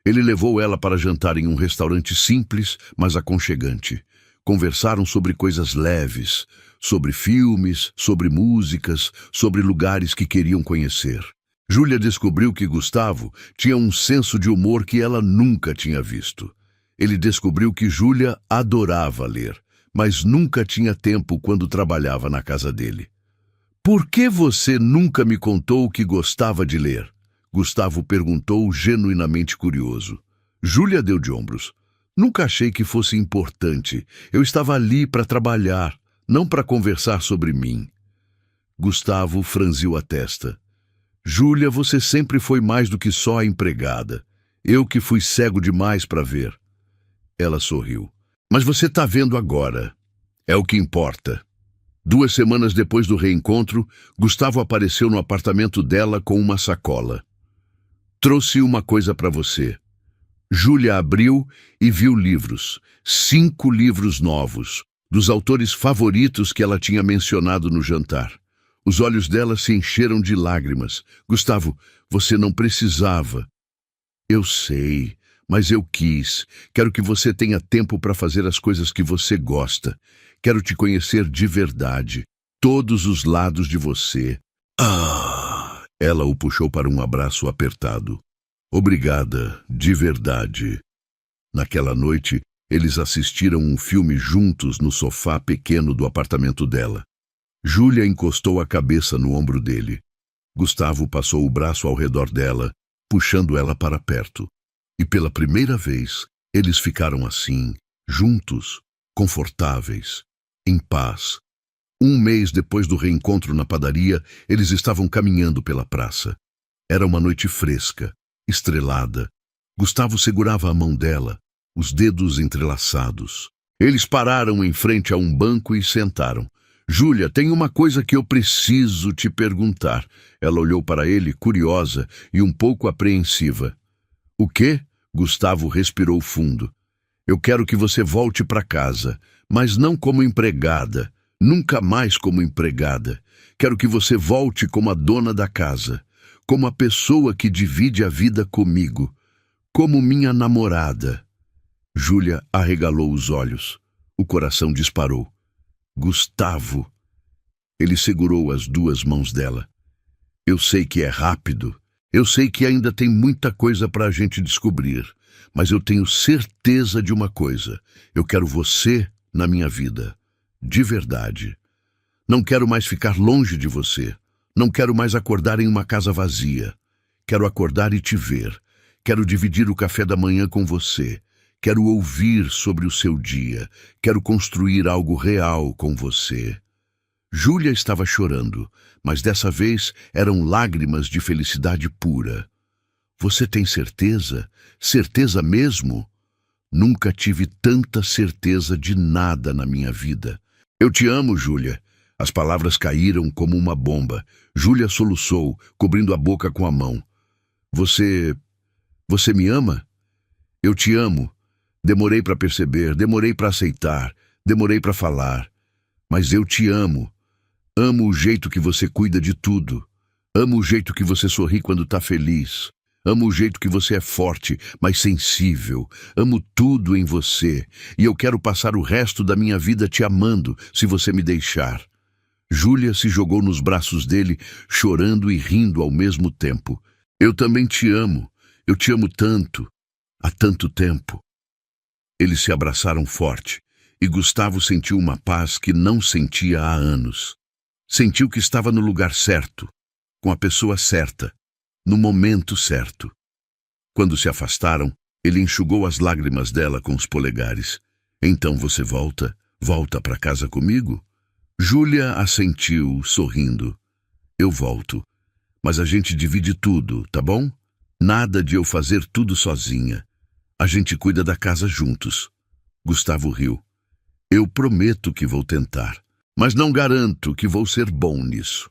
Ele levou ela para jantar em um restaurante simples, mas aconchegante. Conversaram sobre coisas leves, sobre filmes, sobre músicas, sobre lugares que queriam conhecer. Júlia descobriu que Gustavo tinha um senso de humor que ela nunca tinha visto. Ele descobriu que Júlia adorava ler, mas nunca tinha tempo quando trabalhava na casa dele. Por que você nunca me contou que gostava de ler? Gustavo perguntou, genuinamente curioso. Júlia deu de ombros. Nunca achei que fosse importante. Eu estava ali para trabalhar, não para conversar sobre mim. Gustavo franziu a testa. Júlia, você sempre foi mais do que só a empregada. Eu que fui cego demais para ver. Ela sorriu. Mas você está vendo agora. É o que importa. 2 semanas depois do reencontro, Gustavo apareceu no apartamento dela com uma sacola. Trouxe uma coisa para você. Júlia abriu e viu livros. 5 livros novos, dos autores favoritos que ela tinha mencionado no jantar. Os olhos dela se encheram de lágrimas. Gustavo, você não precisava. Eu sei, mas eu quis. Quero que você tenha tempo para fazer as coisas que você gosta. Quero te conhecer de verdade. Todos os lados de você. Ah! Ela o puxou para um abraço apertado. Obrigada, de verdade. Naquela noite, eles assistiram um filme juntos no sofá pequeno do apartamento dela. Júlia encostou a cabeça no ombro dele. Gustavo passou o braço ao redor dela, puxando ela para perto. E pela primeira vez, eles ficaram assim, juntos, confortáveis, em paz. 1 mês depois do reencontro na padaria, eles estavam caminhando pela praça. Era uma noite fresca, estrelada. Gustavo segurava a mão dela, os dedos entrelaçados. Eles pararam em frente a um banco e sentaram. Júlia, tem uma coisa que eu preciso te perguntar. Ela olhou para ele, curiosa e um pouco apreensiva. O quê? Gustavo respirou fundo. Eu quero que você volte para casa, mas não como empregada. Nunca mais como empregada. Quero que você volte como a dona da casa, como a pessoa que divide a vida comigo, como minha namorada. Júlia arregalou os olhos. O coração disparou. Gustavo. Ele segurou as 2 mãos dela. Eu sei que é rápido. Eu sei que ainda tem muita coisa para a gente descobrir. Mas eu tenho certeza de uma coisa. Eu quero você na minha vida. De verdade. Não quero mais ficar longe de você. Não quero mais acordar em uma casa vazia. Quero acordar e te ver. Quero dividir o café da manhã com você. Quero ouvir sobre o seu dia. Quero construir algo real com você. Júlia estava chorando, mas dessa vez eram lágrimas de felicidade pura. Você tem certeza? Certeza mesmo? Nunca tive tanta certeza de nada na minha vida. Eu te amo, Júlia. As palavras caíram como uma bomba. Júlia soluçou, cobrindo a boca com a mão. Você me ama? Eu te amo. Demorei para perceber, demorei para aceitar, demorei para falar. Mas eu te amo. Amo o jeito que você cuida de tudo. Amo o jeito que você sorri quando está feliz. Amo o jeito que você é forte, mas sensível. Amo tudo em você. E eu quero passar o resto da minha vida te amando, se você me deixar. Júlia se jogou nos braços dele, chorando e rindo ao mesmo tempo. Eu também te amo. Eu te amo tanto. Há tanto tempo. Eles se abraçaram forte, e Gustavo sentiu uma paz que não sentia há anos. Sentiu que estava no lugar certo, com a pessoa certa, no momento certo. Quando se afastaram, ele enxugou as lágrimas dela com os polegares. Então você volta para casa comigo? Júlia assentiu, sorrindo. Eu volto, mas a gente divide tudo, tá bom? Nada de eu fazer tudo sozinha. A gente cuida da casa juntos. Gustavo riu. Eu prometo que vou tentar, mas não garanto que vou ser bom nisso.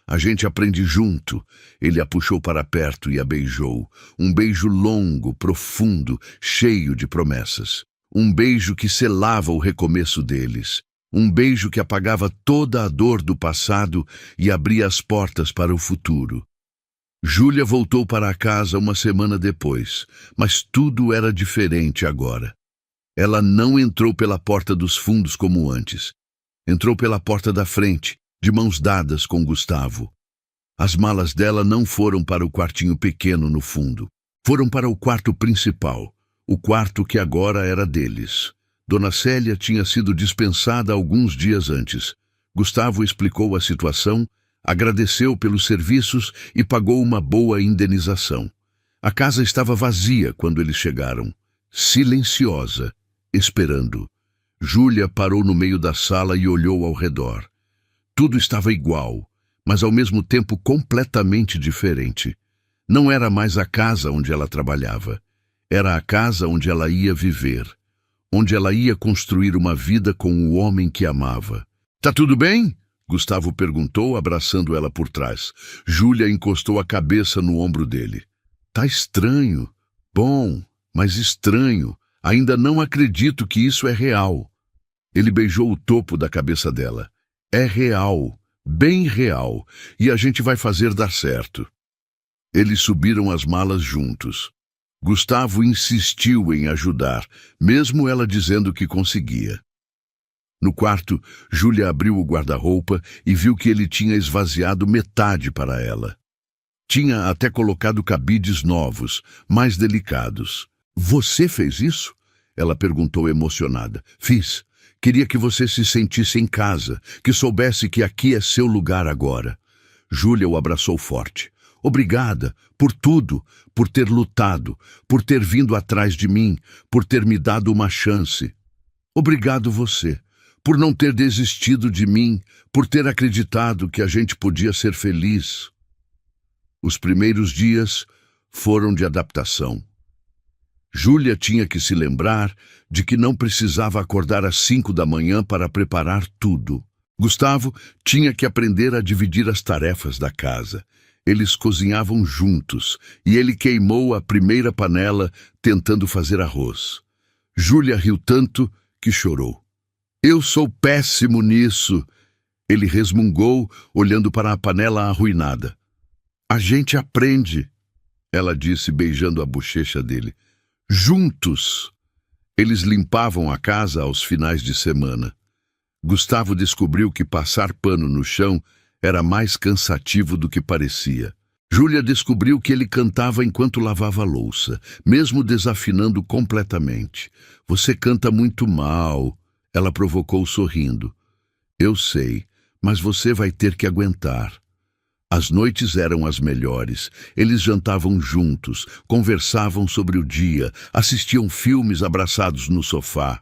A gente aprende junto. Ele a puxou para perto e a beijou. Um beijo longo, profundo, cheio de promessas. Um beijo que selava o recomeço deles. Um beijo que apagava toda a dor do passado e abria as portas para o futuro. Júlia voltou para a casa uma semana depois, mas tudo era diferente agora. Ela não entrou pela porta dos fundos como antes. Entrou pela porta da frente, de mãos dadas com Gustavo. As malas dela não foram para o quartinho pequeno no fundo. Foram para o quarto principal, o quarto que agora era deles. Dona Célia tinha sido dispensada alguns dias antes. Gustavo explicou a situação, agradeceu pelos serviços e pagou uma boa indenização. A casa estava vazia quando eles chegaram, silenciosa, esperando. Júlia parou no meio da sala e olhou ao redor. Tudo estava igual, mas ao mesmo tempo completamente diferente. Não era mais a casa onde ela trabalhava. Era a casa onde ela ia viver, onde ela ia construir uma vida com o homem que amava. Tá tudo bem? Gustavo perguntou, abraçando ela por trás. Júlia encostou a cabeça no ombro dele. Tá estranho. Bom, mas estranho. Ainda não acredito que isso é real. Ele beijou o topo da cabeça dela. É real, bem real, e a gente vai fazer dar certo. Eles subiram as malas juntos. Gustavo insistiu em ajudar, mesmo ela dizendo que conseguia. No quarto, Júlia abriu o guarda-roupa e viu que ele tinha esvaziado metade para ela. Tinha até colocado cabides novos, mais delicados. Você fez isso? Ela perguntou emocionada. Fiz. Queria que você se sentisse em casa, que soubesse que aqui é seu lugar agora. Júlia o abraçou forte. Obrigada por tudo, por ter lutado, por ter vindo atrás de mim, por ter me dado uma chance. Obrigado você, por não ter desistido de mim, por ter acreditado que a gente podia ser feliz. Os primeiros dias foram de adaptação. Júlia tinha que se lembrar de que não precisava acordar às 5 da manhã para preparar tudo. Gustavo tinha que aprender a dividir as tarefas da casa. Eles cozinhavam juntos e ele queimou a primeira panela tentando fazer arroz. Júlia riu tanto que chorou. Eu sou péssimo nisso. Ele resmungou, olhando para a panela arruinada. A gente aprende, ela disse, beijando a bochecha dele. Juntos. Eles limpavam a casa aos finais de semana. Gustavo descobriu que passar pano no chão era mais cansativo do que parecia. Júlia descobriu que ele cantava enquanto lavava a louça, mesmo desafinando completamente. Você canta muito mal, ela provocou sorrindo. Eu sei, mas você vai ter que aguentar. As noites eram as melhores. Eles jantavam juntos, conversavam sobre o dia, assistiam filmes abraçados no sofá.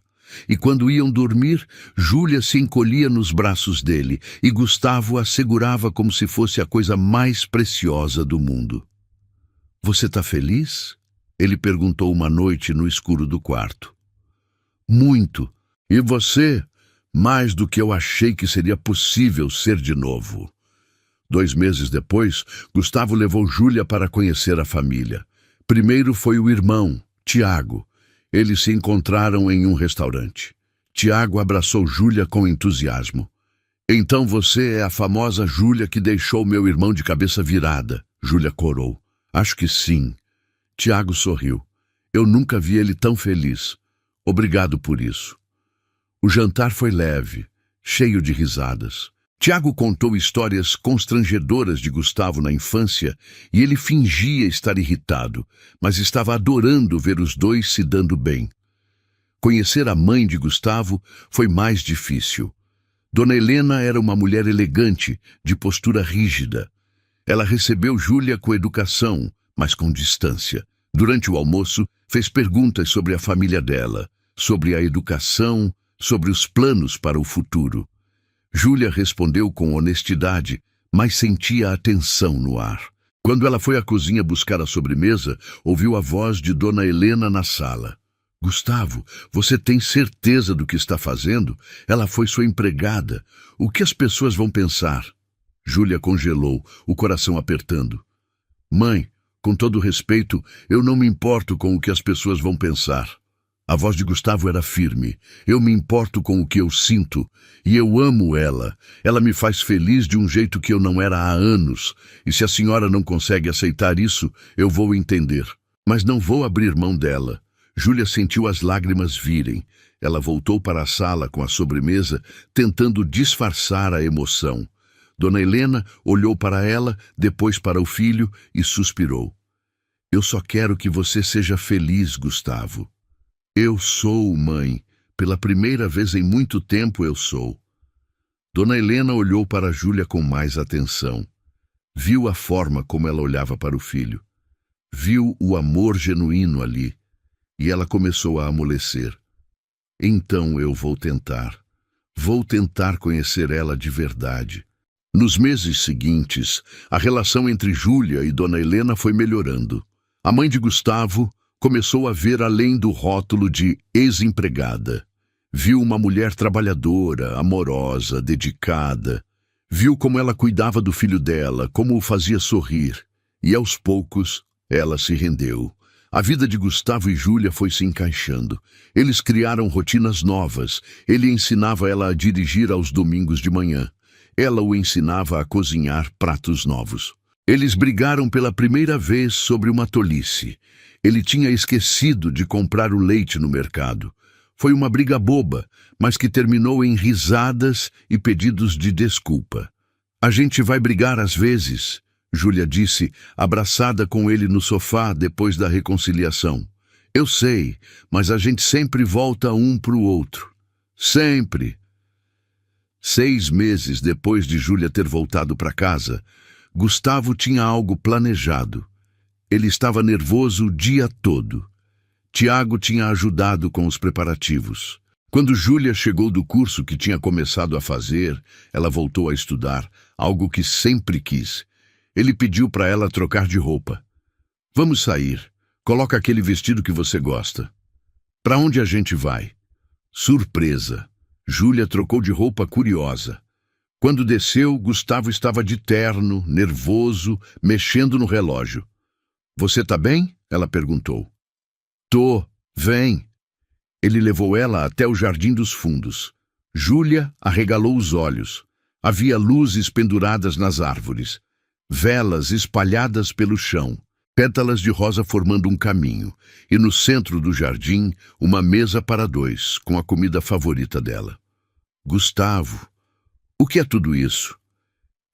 E quando iam dormir, Júlia se encolhia nos braços dele e Gustavo a segurava como se fosse a coisa mais preciosa do mundo. Você tá feliz? Ele perguntou uma noite no escuro do quarto. Muito. E você? Mais do que eu achei que seria possível ser de novo. 2 meses depois, Gustavo levou Júlia para conhecer a família. Primeiro foi o irmão, Tiago. Eles se encontraram em um restaurante. Tiago abraçou Júlia com entusiasmo. Então você é a famosa Júlia que deixou meu irmão de cabeça virada, Júlia corou. Acho que sim. Tiago sorriu. Eu nunca vi ele tão feliz. Obrigado por isso. O jantar foi leve, cheio de risadas. Tiago contou histórias constrangedoras de Gustavo na infância e ele fingia estar irritado, mas estava adorando ver os dois se dando bem. Conhecer a mãe de Gustavo foi mais difícil. Dona Helena era uma mulher elegante, de postura rígida. Ela recebeu Júlia com educação, mas com distância. Durante o almoço, fez perguntas sobre a família dela, sobre a educação, sobre os planos para o futuro. Júlia respondeu com honestidade, mas sentia a tensão no ar. Quando ela foi à cozinha buscar a sobremesa, ouviu a voz de Dona Helena na sala. Gustavo, você tem certeza do que está fazendo? Ela foi sua empregada. O que as pessoas vão pensar? Júlia congelou, o coração apertando. Mãe, com todo respeito, eu não me importo com o que as pessoas vão pensar. A voz de Gustavo era firme. Eu me importo com o que eu sinto. E eu amo ela. Ela me faz feliz de um jeito que eu não era há anos. E se a senhora não consegue aceitar isso, eu vou entender. Mas não vou abrir mão dela. Júlia sentiu as lágrimas virem. Ela voltou para a sala com a sobremesa, tentando disfarçar a emoção. Dona Helena olhou para ela, depois para o filho e suspirou. Eu só quero que você seja feliz, Gustavo. Eu sou, mãe. Pela primeira vez em muito tempo eu sou. Dona Helena olhou para Júlia com mais atenção. Viu a forma como ela olhava para o filho. Viu o amor genuíno ali. E ela começou a amolecer. Então eu vou tentar. Vou tentar conhecer ela de verdade. Nos meses seguintes, a relação entre Júlia e Dona Helena foi melhorando. A mãe de Gustavo começou a ver além do rótulo de ex-empregada. Viu uma mulher trabalhadora, amorosa, dedicada. Viu como ela cuidava do filho dela, como o fazia sorrir. E aos poucos, ela se rendeu. A vida de Gustavo e Júlia foi se encaixando. Eles criaram rotinas novas. Ele ensinava ela a dirigir aos domingos de manhã. Ela o ensinava a cozinhar pratos novos. Eles brigaram pela primeira vez sobre uma tolice. Ele tinha esquecido de comprar o leite no mercado. Foi uma briga boba, mas que terminou em risadas e pedidos de desculpa. A gente vai brigar às vezes, Júlia disse, abraçada com ele no sofá depois da reconciliação. Eu sei, mas a gente sempre volta um para o outro. Sempre. 6 meses depois de Júlia ter voltado para casa, Gustavo tinha algo planejado. Ele estava nervoso o dia todo. Tiago tinha ajudado com os preparativos. Quando Júlia chegou do curso que tinha começado a fazer, ela voltou a estudar, algo que sempre quis. Ele pediu para ela trocar de roupa. Vamos sair. Coloca aquele vestido que você gosta. Para onde a gente vai? Surpresa. Júlia trocou de roupa curiosa. Quando desceu, Gustavo estava de terno, nervoso, mexendo no relógio. Você tá bem? Ela perguntou. Tô, vem. Ele levou ela até o Jardim dos Fundos. Júlia arregalou os olhos. Havia luzes penduradas nas árvores, velas espalhadas pelo chão, pétalas de rosa formando um caminho, e no centro do jardim, uma mesa para 2, com a comida favorita dela. Gustavo, o que é tudo isso?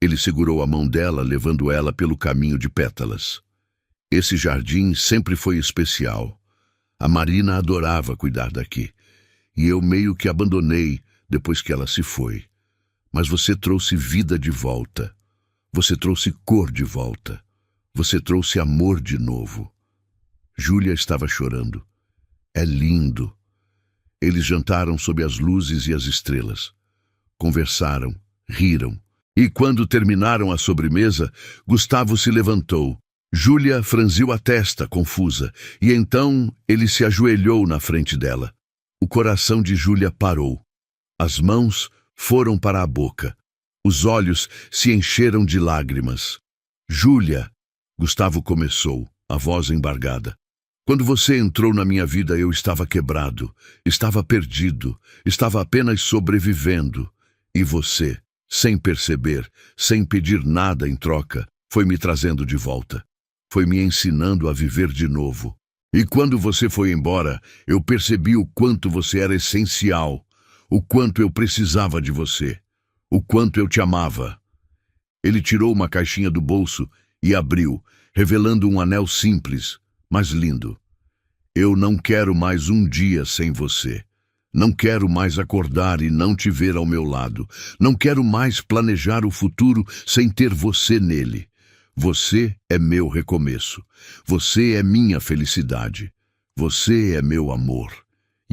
Ele segurou a mão dela, levando ela pelo caminho de pétalas. Esse jardim sempre foi especial. A Marina adorava cuidar daqui. E eu meio que abandonei depois que ela se foi. Mas você trouxe vida de volta. Você trouxe cor de volta. Você trouxe amor de novo. Júlia estava chorando. É lindo. Eles jantaram sob as luzes e as estrelas. Conversaram, riram. E quando terminaram a sobremesa, Gustavo se levantou. Júlia franziu a testa, confusa, e então ele se ajoelhou na frente dela. O coração de Júlia parou. As mãos foram para a boca. Os olhos se encheram de lágrimas. Júlia, Gustavo começou, a voz embargada. Quando você entrou na minha vida, eu estava quebrado, estava perdido, estava apenas sobrevivendo. E você, sem perceber, sem pedir nada em troca, foi me trazendo de volta. Foi me ensinando a viver de novo. E quando você foi embora, eu percebi o quanto você era essencial, o quanto eu precisava de você, o quanto eu te amava. Ele tirou uma caixinha do bolso e abriu, revelando um anel simples, mas lindo. Eu não quero mais um dia sem você. Não quero mais acordar e não te ver ao meu lado. Não quero mais planejar o futuro sem ter você nele. Você é meu recomeço. Você é minha felicidade. Você é meu amor.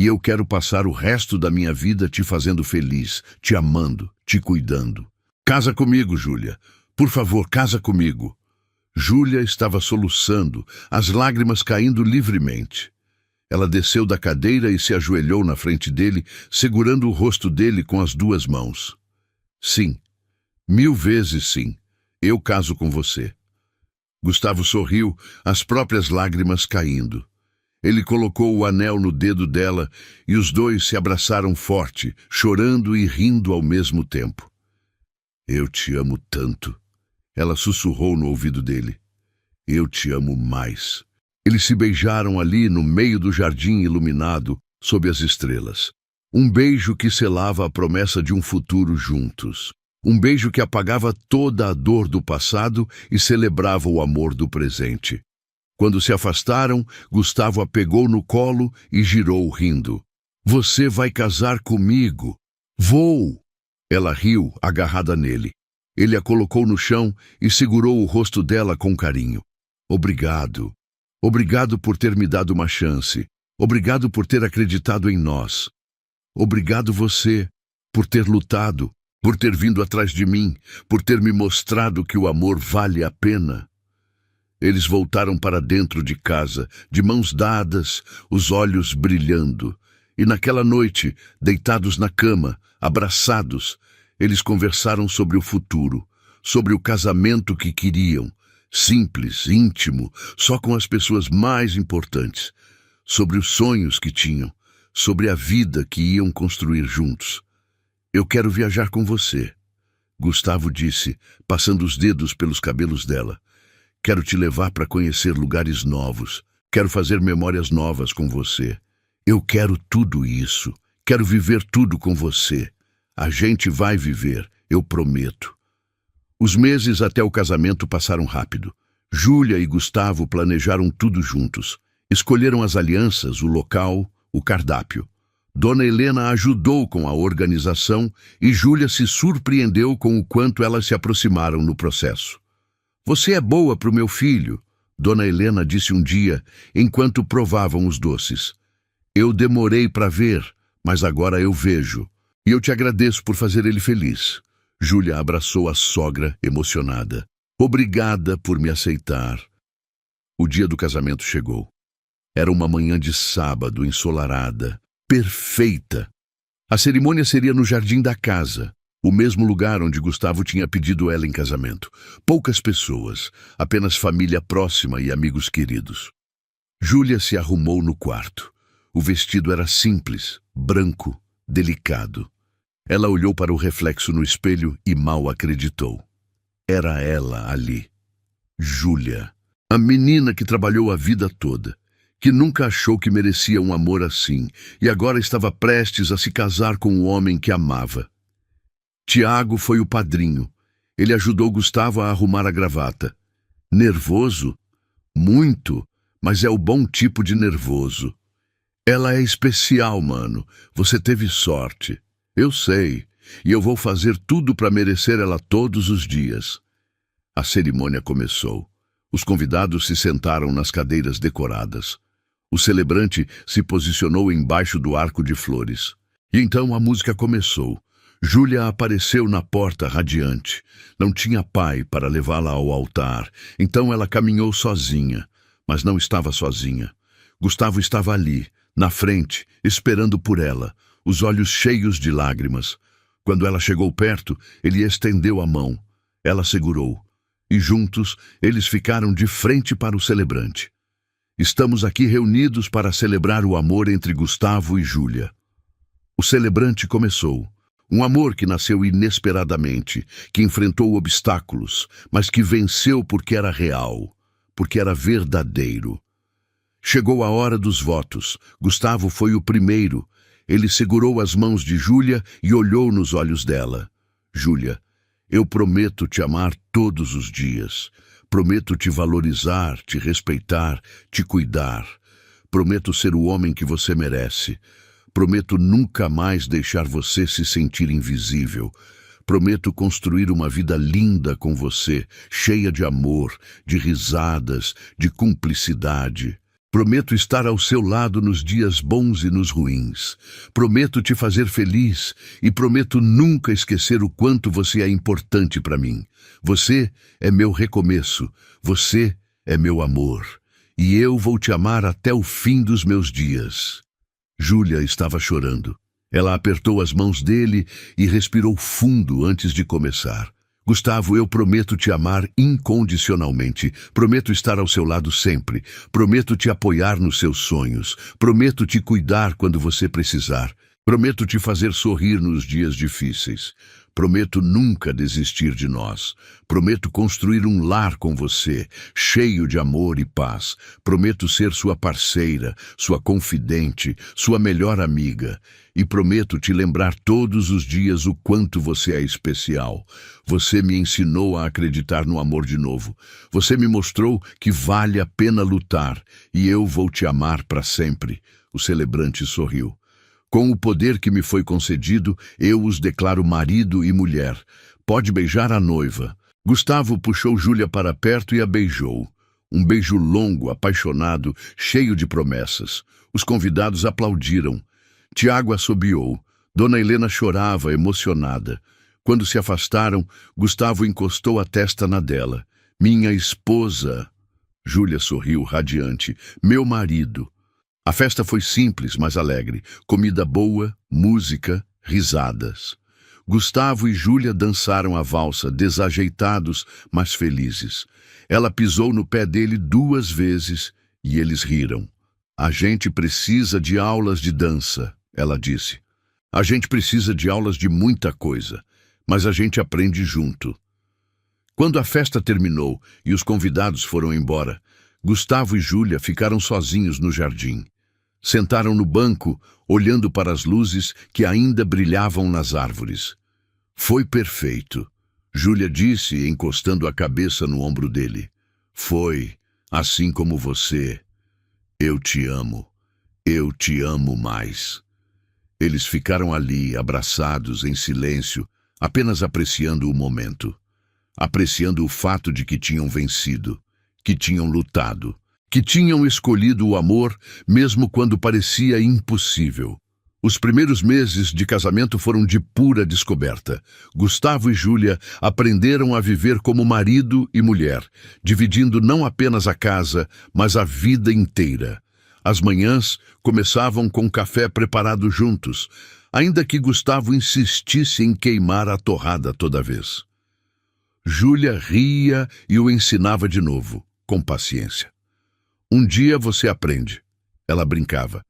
E eu quero passar o resto da minha vida te fazendo feliz, te amando, te cuidando. Casa comigo, Júlia. Por favor, casa comigo. Júlia estava soluçando, as lágrimas caindo livremente. Ela desceu da cadeira e se ajoelhou na frente dele, segurando o rosto dele com as duas mãos. Sim, 1000 vezes sim, eu caso com você. Gustavo sorriu, as próprias lágrimas caindo. Ele colocou o anel no dedo dela e os dois se abraçaram forte, chorando e rindo ao mesmo tempo. Eu te amo tanto. Ela sussurrou no ouvido dele. Eu te amo mais. Eles se beijaram ali no meio do jardim iluminado, sob as estrelas. Um beijo que selava a promessa de um futuro juntos. Um beijo que apagava toda a dor do passado e celebrava o amor do presente. Quando se afastaram, Gustavo a pegou no colo e girou rindo. Você vai casar comigo? Vou! Ela riu, agarrada nele. Ele a colocou no chão e segurou o rosto dela com carinho. Obrigado. Obrigado por ter me dado uma chance. Obrigado por ter acreditado em nós. Obrigado você por ter lutado, por ter vindo atrás de mim, por ter me mostrado que o amor vale a pena. Eles voltaram para dentro de casa, de mãos dadas, os olhos brilhando. E naquela noite, deitados na cama, abraçados, eles conversaram sobre o futuro, sobre o casamento que queriam, simples, íntimo, só com as pessoas mais importantes, sobre os sonhos que tinham, sobre a vida que iam construir juntos. Eu quero viajar com você, Gustavo disse, passando os dedos pelos cabelos dela. Quero te levar para conhecer lugares novos, quero fazer memórias novas com você. Eu quero tudo isso, quero viver tudo com você. A gente vai viver, eu prometo. Os meses até o casamento passaram rápido. Júlia e Gustavo planejaram tudo juntos. Escolheram as alianças, o local, o cardápio. Dona Helena ajudou com a organização e Júlia se surpreendeu com o quanto elas se aproximaram no processo. Você é boa para o meu filho, Dona Helena disse um dia, enquanto provavam os doces. Eu demorei para ver, mas agora eu vejo. E eu te agradeço por fazer ele feliz. Júlia abraçou a sogra, emocionada. Obrigada por me aceitar. O dia do casamento chegou. Era uma manhã de sábado, ensolarada, perfeita. A cerimônia seria no jardim da casa, o mesmo lugar onde Gustavo tinha pedido ela em casamento. Poucas pessoas, apenas família próxima e amigos queridos. Júlia se arrumou no quarto. O vestido era simples, branco, delicado. Ela olhou para o reflexo no espelho e mal acreditou. Era ela ali. Júlia, a menina que trabalhou a vida toda, que nunca achou que merecia um amor assim, e agora estava prestes a se casar com o homem que amava. Tiago foi o padrinho. Ele ajudou Gustavo a arrumar a gravata. Nervoso? Muito, mas é o bom tipo de nervoso. Ela é especial, mano. Você teve sorte. Eu sei, e eu vou fazer tudo para merecer ela todos os dias. A cerimônia começou. Os convidados se sentaram nas cadeiras decoradas. O celebrante se posicionou embaixo do arco de flores. E então a música começou. Júlia apareceu na porta radiante. Não tinha pai para levá-la ao altar, então ela caminhou sozinha. Mas não estava sozinha. Gustavo estava ali, na frente, esperando por ela, os olhos cheios de lágrimas. Quando ela chegou perto, ele estendeu a mão. Ela segurou. E juntos, eles ficaram de frente para o celebrante. Estamos aqui reunidos para celebrar o amor entre Gustavo e Júlia. O celebrante começou. Um amor que nasceu inesperadamente, que enfrentou obstáculos, mas que venceu porque era real, porque era verdadeiro. Chegou a hora dos votos. Gustavo foi o primeiro. Ele segurou as mãos de Júlia e olhou nos olhos dela. Júlia, eu prometo te amar todos os dias. Prometo te valorizar, te respeitar, te cuidar. Prometo ser o homem que você merece. Prometo nunca mais deixar você se sentir invisível. Prometo construir uma vida linda com você, cheia de amor, de risadas, de cumplicidade. Prometo estar ao seu lado nos dias bons e nos ruins. Prometo te fazer feliz e prometo nunca esquecer o quanto você é importante para mim. Você é meu recomeço, você é meu amor, e eu vou te amar até o fim dos meus dias. Júlia estava chorando. Ela apertou as mãos dele e respirou fundo antes de começar. Gustavo, eu prometo te amar incondicionalmente. Prometo estar ao seu lado sempre. Prometo te apoiar nos seus sonhos. Prometo te cuidar quando você precisar. Prometo te fazer sorrir nos dias difíceis. Prometo nunca desistir de nós. Prometo construir um lar com você, cheio de amor e paz. Prometo ser sua parceira, sua confidente, sua melhor amiga. E prometo te lembrar todos os dias o quanto você é especial. Você me ensinou a acreditar no amor de novo. Você me mostrou que vale a pena lutar, e eu vou te amar para sempre. O celebrante sorriu. Com o poder que me foi concedido, eu os declaro marido e mulher. Pode beijar a noiva. Gustavo puxou Júlia para perto e a beijou. Um beijo longo, apaixonado, cheio de promessas. Os convidados aplaudiram. Tiago assobiou. Dona Helena chorava, emocionada. Quando se afastaram, Gustavo encostou a testa na dela. Minha esposa. Júlia sorriu, radiante. Meu marido. A festa foi simples, mas alegre. Comida boa, música, risadas. Gustavo e Júlia dançaram a valsa, desajeitados, mas felizes. Ela pisou no pé dele 2 vezes e eles riram. A gente precisa de aulas de dança, ela disse. A gente precisa de aulas de muita coisa, mas a gente aprende junto. Quando a festa terminou e os convidados foram embora, Gustavo e Júlia ficaram sozinhos no jardim. Sentaram no banco, olhando para as luzes que ainda brilhavam nas árvores. Foi perfeito, Júlia disse, encostando a cabeça no ombro dele. Foi, assim como você. Eu te amo. Eu te amo mais. Eles ficaram ali, abraçados, em silêncio, apenas apreciando o momento. Apreciando o fato de que tinham vencido, que tinham lutado, que tinham escolhido o amor mesmo quando parecia impossível. Os primeiros meses de casamento foram de pura descoberta. Gustavo e Júlia aprenderam a viver como marido e mulher, dividindo não apenas a casa, mas a vida inteira. As manhãs começavam com café preparado juntos, ainda que Gustavo insistisse em queimar a torrada toda vez. Júlia ria e o ensinava de novo, com paciência. Um dia você aprende, ela brincava.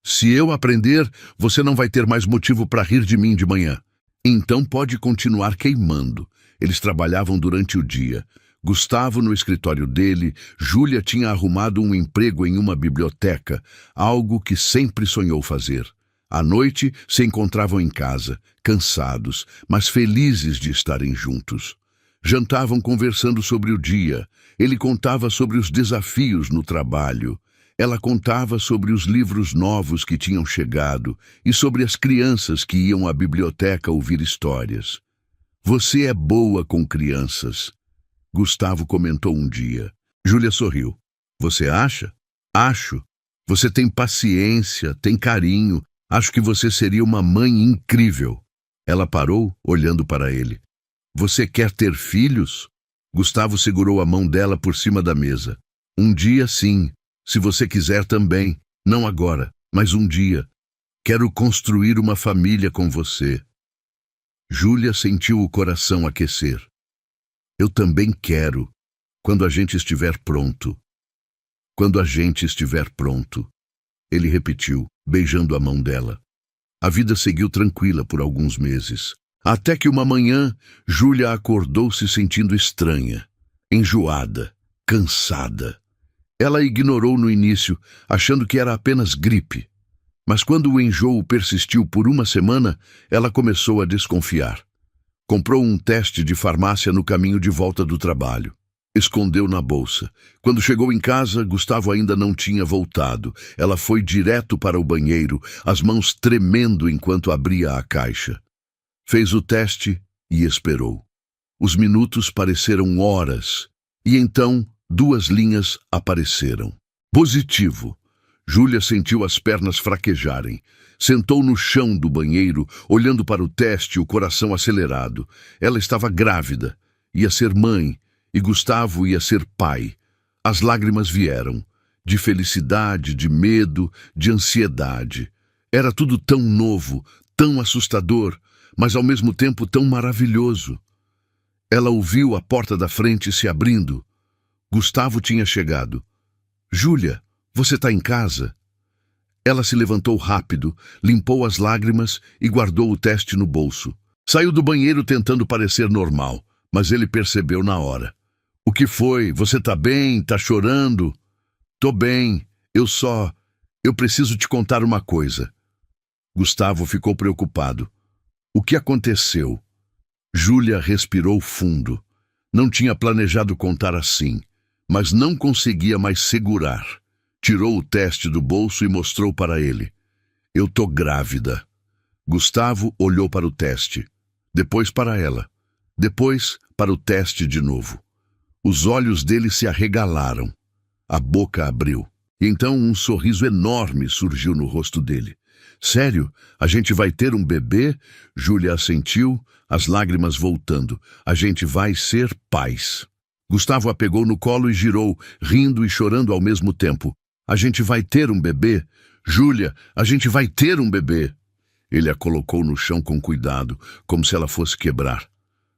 Se eu aprender, você não vai ter mais motivo para rir de mim de manhã. Então pode continuar queimando. Eles trabalhavam durante o dia. Gustavo no escritório dele, Júlia tinha arrumado um emprego em uma biblioteca, algo que sempre sonhou fazer. À noite, se encontravam em casa, cansados, mas felizes de estarem juntos. Jantavam conversando sobre o dia. Ele contava sobre os desafios no trabalho. Ela contava sobre os livros novos que tinham chegado e sobre as crianças que iam à biblioteca ouvir histórias. Você é boa com crianças, Gustavo comentou um dia. Júlia sorriu. Você acha? Acho. Você tem paciência, tem carinho. Acho que você seria uma mãe incrível. Ela parou, olhando para ele. Você quer ter filhos? Gustavo segurou a mão dela por cima da mesa. Um dia, sim. Se você quiser também. Não agora, mas um dia. Quero construir uma família com você. Júlia sentiu o coração aquecer. Eu também quero, quando a gente estiver pronto. Quando a gente estiver pronto. Ele repetiu, beijando a mão dela. A vida seguiu tranquila por alguns meses. Até que uma manhã, Júlia acordou se sentindo estranha, enjoada, cansada. Ela ignorou no início, achando que era apenas gripe. Mas quando o enjoo persistiu por uma semana, ela começou a desconfiar. Comprou um teste de farmácia no caminho de volta do trabalho. Escondeu na bolsa. Quando chegou em casa, Gustavo ainda não tinha voltado. Ela foi direto para o banheiro, as mãos tremendo enquanto abria a caixa. Fez o teste e esperou. Os minutos pareceram horas, e então 2 linhas apareceram. Positivo. Júlia sentiu as pernas fraquejarem. Sentou no chão do banheiro, olhando para o teste, o coração acelerado. Ela estava grávida, ia ser mãe, e Gustavo ia ser pai. As lágrimas vieram, de felicidade, de medo, de ansiedade. Era tudo tão novo, tão assustador, mas ao mesmo tempo tão maravilhoso. Ela ouviu a porta da frente se abrindo. Gustavo tinha chegado. Júlia, você está em casa? Ela se levantou rápido, limpou as lágrimas e guardou o teste no bolso. Saiu do banheiro tentando parecer normal, mas ele percebeu na hora. O que foi? Você tá bem? Tá chorando? Tô bem. Eu preciso te contar uma coisa. Gustavo ficou preocupado. O que aconteceu? Júlia respirou fundo. Não tinha planejado contar assim, mas não conseguia mais segurar. Tirou o teste do bolso e mostrou para ele. Eu tô grávida. Gustavo olhou para o teste, depois para ela, depois para o teste de novo. Os olhos dele se arregalaram. A boca abriu. E então um sorriso enorme surgiu no rosto dele. Sério? A gente vai ter um bebê? Júlia assentiu, as lágrimas voltando. A gente vai ser pais. Gustavo a pegou no colo e girou, rindo e chorando ao mesmo tempo. A gente vai ter um bebê? Júlia, a gente vai ter um bebê. Ele a colocou no chão com cuidado, como se ela fosse quebrar.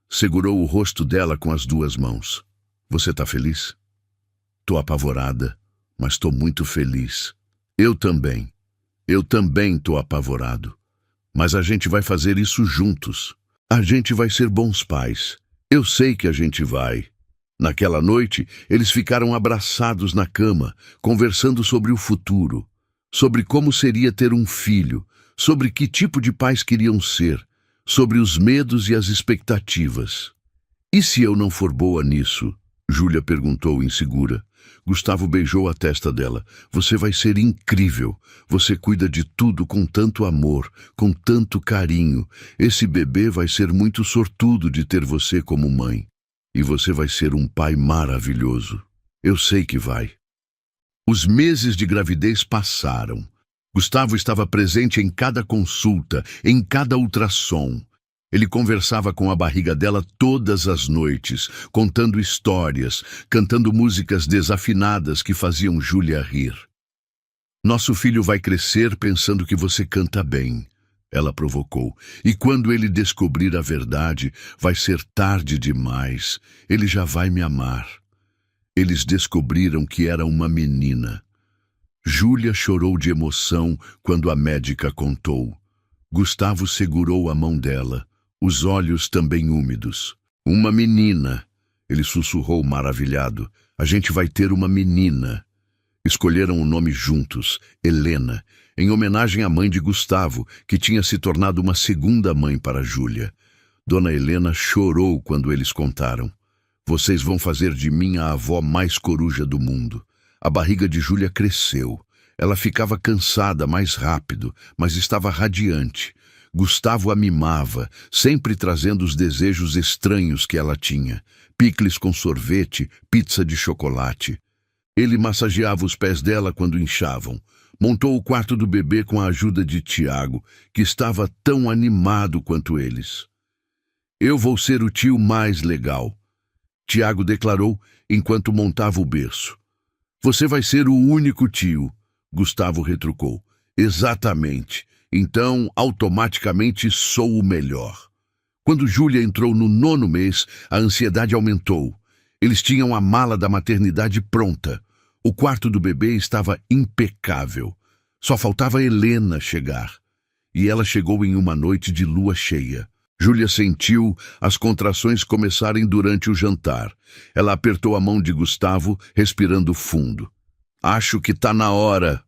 Segurou o rosto dela com as 2 mãos. Você tá feliz? Tô apavorada, mas tô muito feliz. Eu também tô apavorado. Mas a gente vai fazer isso juntos. A gente vai ser bons pais. Eu sei que a gente vai. Naquela noite, eles ficaram abraçados na cama, conversando sobre o futuro, sobre como seria ter um filho, sobre que tipo de pais queriam ser, sobre os medos e as expectativas. E se eu não for boa nisso? Júlia perguntou insegura. Gustavo beijou a testa dela. Você vai ser incrível. Você cuida de tudo com tanto amor, com tanto carinho. Esse bebê vai ser muito sortudo de ter você como mãe. E você vai ser um pai maravilhoso. Eu sei que vai. Os meses de gravidez passaram. Gustavo estava presente em cada consulta, em cada ultrassom. Ele conversava com a barriga dela todas as noites, contando histórias, cantando músicas desafinadas que faziam Júlia rir. Nosso filho vai crescer pensando que você canta bem, ela provocou. E quando ele descobrir a verdade, vai ser tarde demais. Ele já vai me amar. Eles descobriram que era uma menina. Júlia chorou de emoção quando a médica contou. Gustavo segurou a mão dela, os olhos também úmidos. Uma menina, ele sussurrou maravilhado. A gente vai ter uma menina. Escolheram o nome juntos, Helena, em homenagem à mãe de Gustavo, que tinha se tornado uma segunda mãe para Júlia. Dona Helena chorou quando eles contaram. Vocês vão fazer de mim a avó mais coruja do mundo. A barriga de Júlia cresceu. Ela ficava cansada mais rápido, mas estava radiante. Gustavo a mimava, sempre trazendo os desejos estranhos que ela tinha. Picles com sorvete, pizza de chocolate. Ele massageava os pés dela quando inchavam. Montou o quarto do bebê com a ajuda de Tiago, que estava tão animado quanto eles. Eu vou ser o tio mais legal, Tiago declarou enquanto montava o berço. Você vai ser o único tio, Gustavo retrucou. Exatamente. Então, automaticamente sou o melhor. Quando Júlia entrou no 9º mês, a ansiedade aumentou. Eles tinham a mala da maternidade pronta. O quarto do bebê estava impecável. Só faltava Helena chegar. E ela chegou em uma noite de lua cheia. Júlia sentiu as contrações começarem durante o jantar. Ela apertou a mão de Gustavo, respirando fundo. Acho que tá na hora.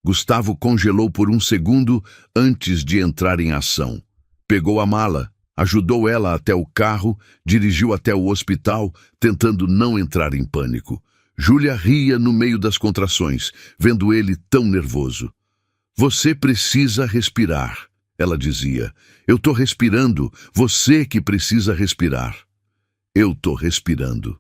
Gustavo congelou por um segundo antes de entrar em ação. Pegou a mala, Ajudou ela até o carro, dirigiu até o hospital, tentando não entrar em pânico. Júlia ria no meio das contrações, vendo ele tão nervoso. Você precisa respirar, ela dizia. Eu tô respirando, você que precisa respirar. Eu tô respirando.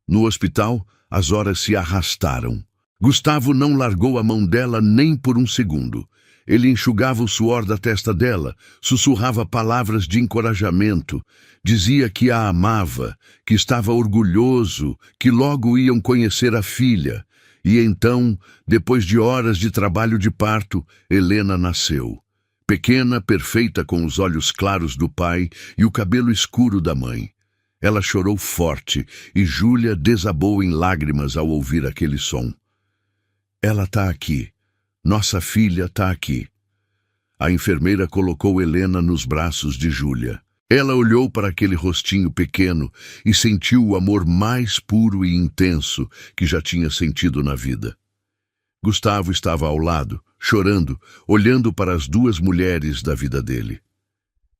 No hospital, as horas se arrastaram. Gustavo não largou a mão dela nem por um segundo. Ele enxugava o suor da testa dela, sussurrava palavras de encorajamento, dizia que a amava, que estava orgulhoso, que logo iam conhecer a filha. E então, depois de horas de trabalho de parto, Helena nasceu. Pequena, perfeita, com os olhos claros do pai e o cabelo escuro da mãe. Ela chorou forte e Júlia desabou em lágrimas ao ouvir aquele som. Ela tá aqui. Nossa filha tá aqui. A enfermeira colocou Helena nos braços de Júlia. Ela olhou para aquele rostinho pequeno e sentiu o amor mais puro e intenso que já tinha sentido na vida. Gustavo estava ao lado, chorando, olhando para as duas mulheres da vida dele.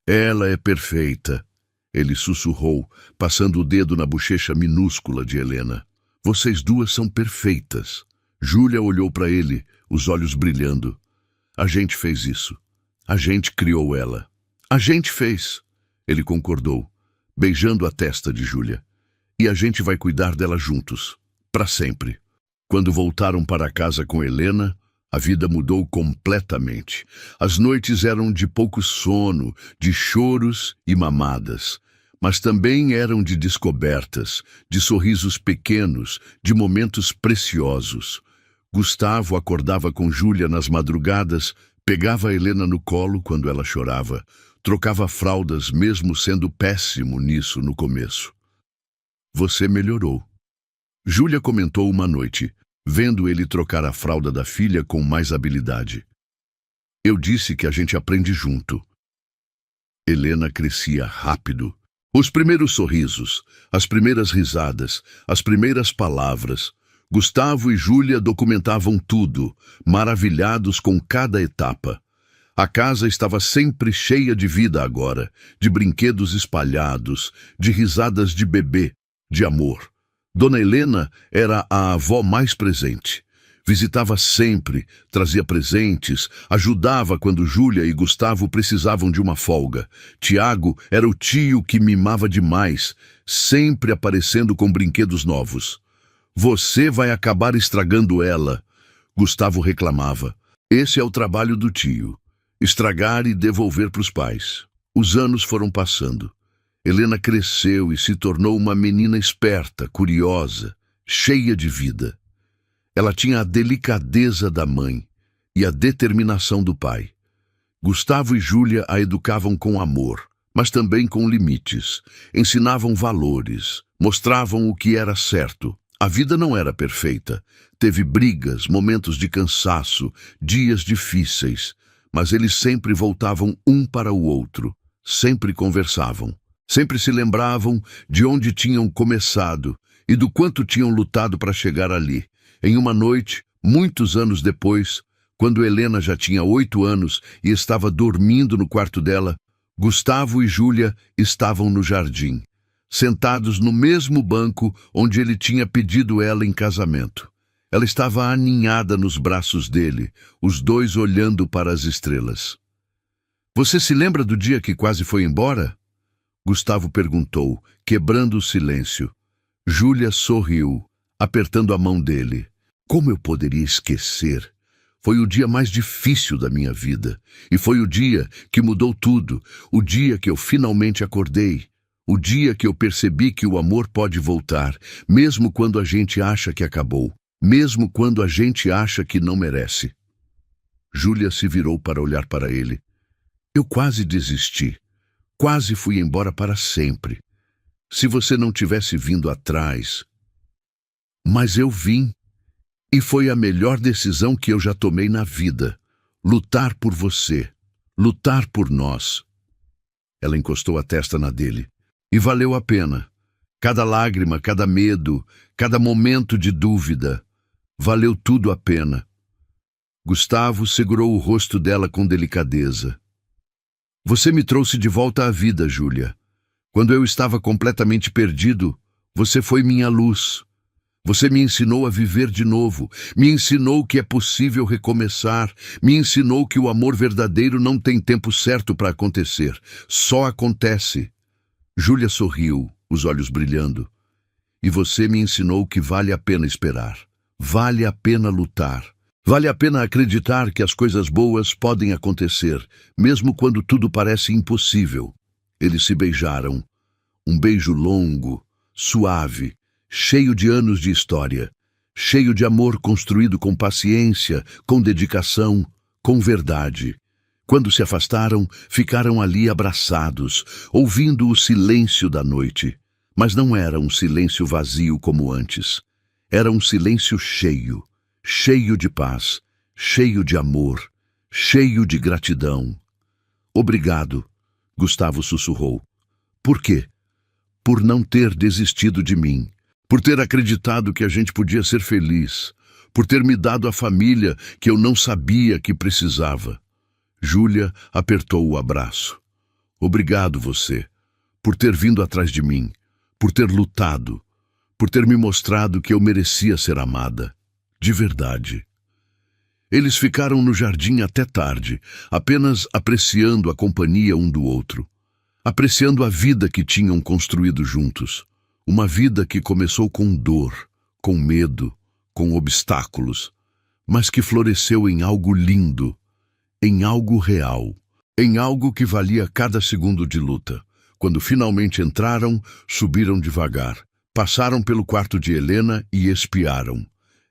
Ela é perfeita, ele sussurrou, passando o dedo na bochecha minúscula de Helena. Vocês duas são perfeitas. Júlia olhou para ele, os olhos brilhando. A gente fez isso. A gente criou ela. A gente fez. Ele concordou, beijando a testa de Júlia. E a gente vai cuidar dela juntos, para sempre. Quando voltaram para casa com Helena, a vida mudou completamente. As noites eram de pouco sono, de choros e mamadas. Mas também eram de descobertas, de sorrisos pequenos, de momentos preciosos. Gustavo acordava com Júlia nas madrugadas, pegava a Helena no colo quando ela chorava, trocava fraldas mesmo sendo péssimo nisso no começo. Você melhorou. Júlia comentou uma noite, vendo ele trocar a fralda da filha com mais habilidade. Eu disse que a gente aprende junto. Helena crescia rápido. Os primeiros sorrisos, as primeiras risadas, as primeiras palavras. Gustavo e Júlia documentavam tudo, maravilhados com cada etapa. A casa estava sempre cheia de vida agora, de brinquedos espalhados, de risadas de bebê, de amor. Dona Helena era a avó mais presente. Visitava sempre, trazia presentes, ajudava quando Júlia e Gustavo precisavam de uma folga. Tiago era o tio que mimava demais, sempre aparecendo com brinquedos novos. Você vai acabar estragando ela, Gustavo reclamava. Esse é o trabalho do tio, estragar e devolver para os pais. Os anos foram passando. Helena cresceu e se tornou uma menina esperta, curiosa, cheia de vida. Ela tinha a delicadeza da mãe e a determinação do pai. Gustavo e Júlia a educavam com amor, mas também com limites. Ensinavam valores, mostravam o que era certo. A vida não era perfeita. Teve brigas, momentos de cansaço, dias difíceis, mas eles sempre voltavam um para o outro, sempre conversavam, sempre se lembravam de onde tinham começado e do quanto tinham lutado para chegar ali. Em uma noite, muitos anos depois, quando Helena já tinha 8 anos e estava dormindo no quarto dela, Gustavo e Júlia estavam no jardim, sentados no mesmo banco onde ele tinha pedido ela em casamento. Ela estava aninhada nos braços dele, os dois olhando para as estrelas. Você se lembra do dia que quase foi embora? Gustavo perguntou, quebrando o silêncio. Júlia sorriu, apertando a mão dele. Como eu poderia esquecer? Foi o dia mais difícil da minha vida. E foi o dia que mudou tudo. O dia que eu finalmente acordei. O dia que eu percebi que o amor pode voltar, mesmo quando a gente acha que acabou. Mesmo quando a gente acha que não merece. Júlia se virou para olhar para ele. Eu quase desisti. Quase fui embora para sempre. Se você não tivesse vindo atrás. Mas eu vim. E foi a melhor decisão que eu já tomei na vida. Lutar por você. Lutar por nós. Ela encostou a testa na dele. E valeu a pena. Cada lágrima, cada medo, cada momento de dúvida. Valeu tudo a pena. Gustavo segurou o rosto dela com delicadeza. Você me trouxe de volta à vida, Júlia. Quando eu estava completamente perdido, você foi minha luz. Você me ensinou a viver de novo, me ensinou que é possível recomeçar, me ensinou que o amor verdadeiro não tem tempo certo para acontecer, só acontece. Júlia sorriu, os olhos brilhando. E você me ensinou que vale a pena esperar, vale a pena lutar, vale a pena acreditar que as coisas boas podem acontecer, mesmo quando tudo parece impossível. Eles se beijaram, um beijo longo, suave, cheio de anos de história, cheio de amor construído com paciência, com dedicação, com verdade. Quando se afastaram, ficaram ali abraçados, ouvindo o silêncio da noite. Mas não era um silêncio vazio como antes. Era um silêncio cheio, cheio de paz, cheio de amor, cheio de gratidão. Obrigado, Gustavo sussurrou. Por quê? Por não ter desistido de mim. Por ter acreditado que a gente podia ser feliz, por ter me dado a família que eu não sabia que precisava. Júlia apertou o abraço. Obrigado você, por ter vindo atrás de mim, por ter lutado, por ter me mostrado que eu merecia ser amada, de verdade. Eles ficaram no jardim até tarde, apenas apreciando a companhia um do outro, apreciando a vida que tinham construído juntos. Uma vida que começou com dor, com medo, com obstáculos, mas que floresceu em algo lindo, em algo real, em algo que valia cada segundo de luta. Quando finalmente entraram, subiram devagar, passaram pelo quarto de Helena e espiaram.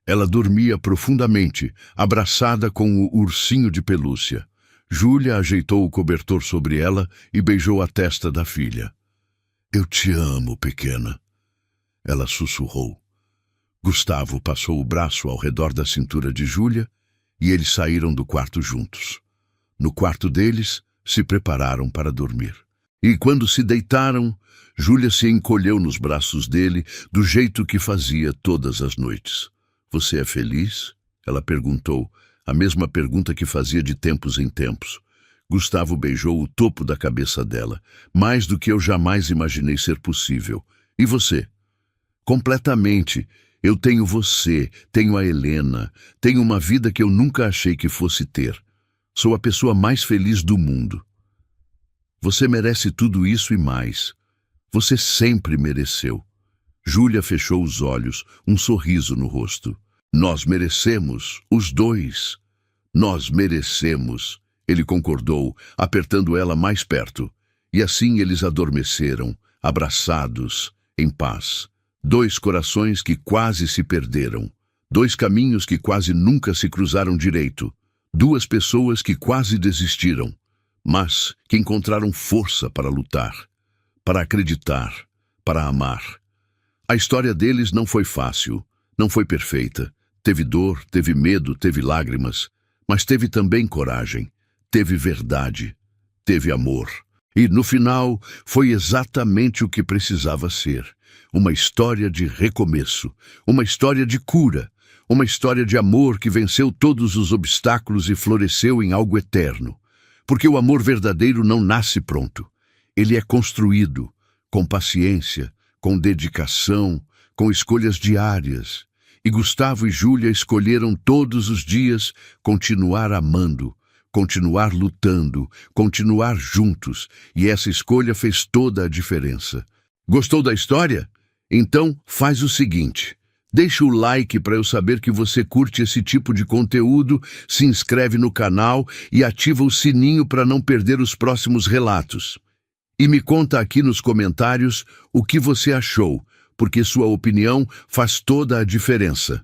Ela dormia profundamente, abraçada com o ursinho de pelúcia. Júlia ajeitou o cobertor sobre ela e beijou a testa da filha. Eu te amo, pequena. Ela sussurrou. Gustavo passou o braço ao redor da cintura de Júlia e eles saíram do quarto juntos. No quarto deles, se prepararam para dormir. E quando se deitaram, Júlia se encolheu nos braços dele do jeito que fazia todas as noites. Você é feliz? Ela perguntou, a mesma pergunta que fazia de tempos em tempos. Gustavo beijou o topo da cabeça dela, mais do que eu jamais imaginei ser possível. E você? Completamente. Eu tenho você, tenho a Helena, tenho uma vida que eu nunca achei que fosse ter. Sou a pessoa mais feliz do mundo. Você merece tudo isso e mais. Você sempre mereceu. Júlia fechou os olhos, um sorriso no rosto. Nós merecemos, os dois. Nós merecemos. Ele concordou, apertando ela mais perto. E assim eles adormeceram, abraçados, em paz. Dois corações que quase se perderam. Dois caminhos que quase nunca se cruzaram direito. Duas pessoas que quase desistiram, mas que encontraram força para lutar, para acreditar, para amar. A história deles não foi fácil, não foi perfeita. Teve dor, teve medo, teve lágrimas, mas teve também coragem, teve verdade, teve amor. E, no final, foi exatamente o que precisava ser. Uma história de recomeço, uma história de cura, uma história de amor que venceu todos os obstáculos e floresceu em algo eterno. Porque o amor verdadeiro não nasce pronto. Ele é construído, com paciência, com dedicação, com escolhas diárias. E Gustavo e Júlia escolheram todos os dias continuar amando, continuar lutando, continuar juntos, e essa escolha fez toda a diferença. Gostou da história? Então faz o seguinte, deixa o like para eu saber que você curte esse tipo de conteúdo, se inscreve no canal e ativa o sininho para não perder os próximos relatos. E me conta aqui nos comentários o que você achou, porque sua opinião faz toda a diferença.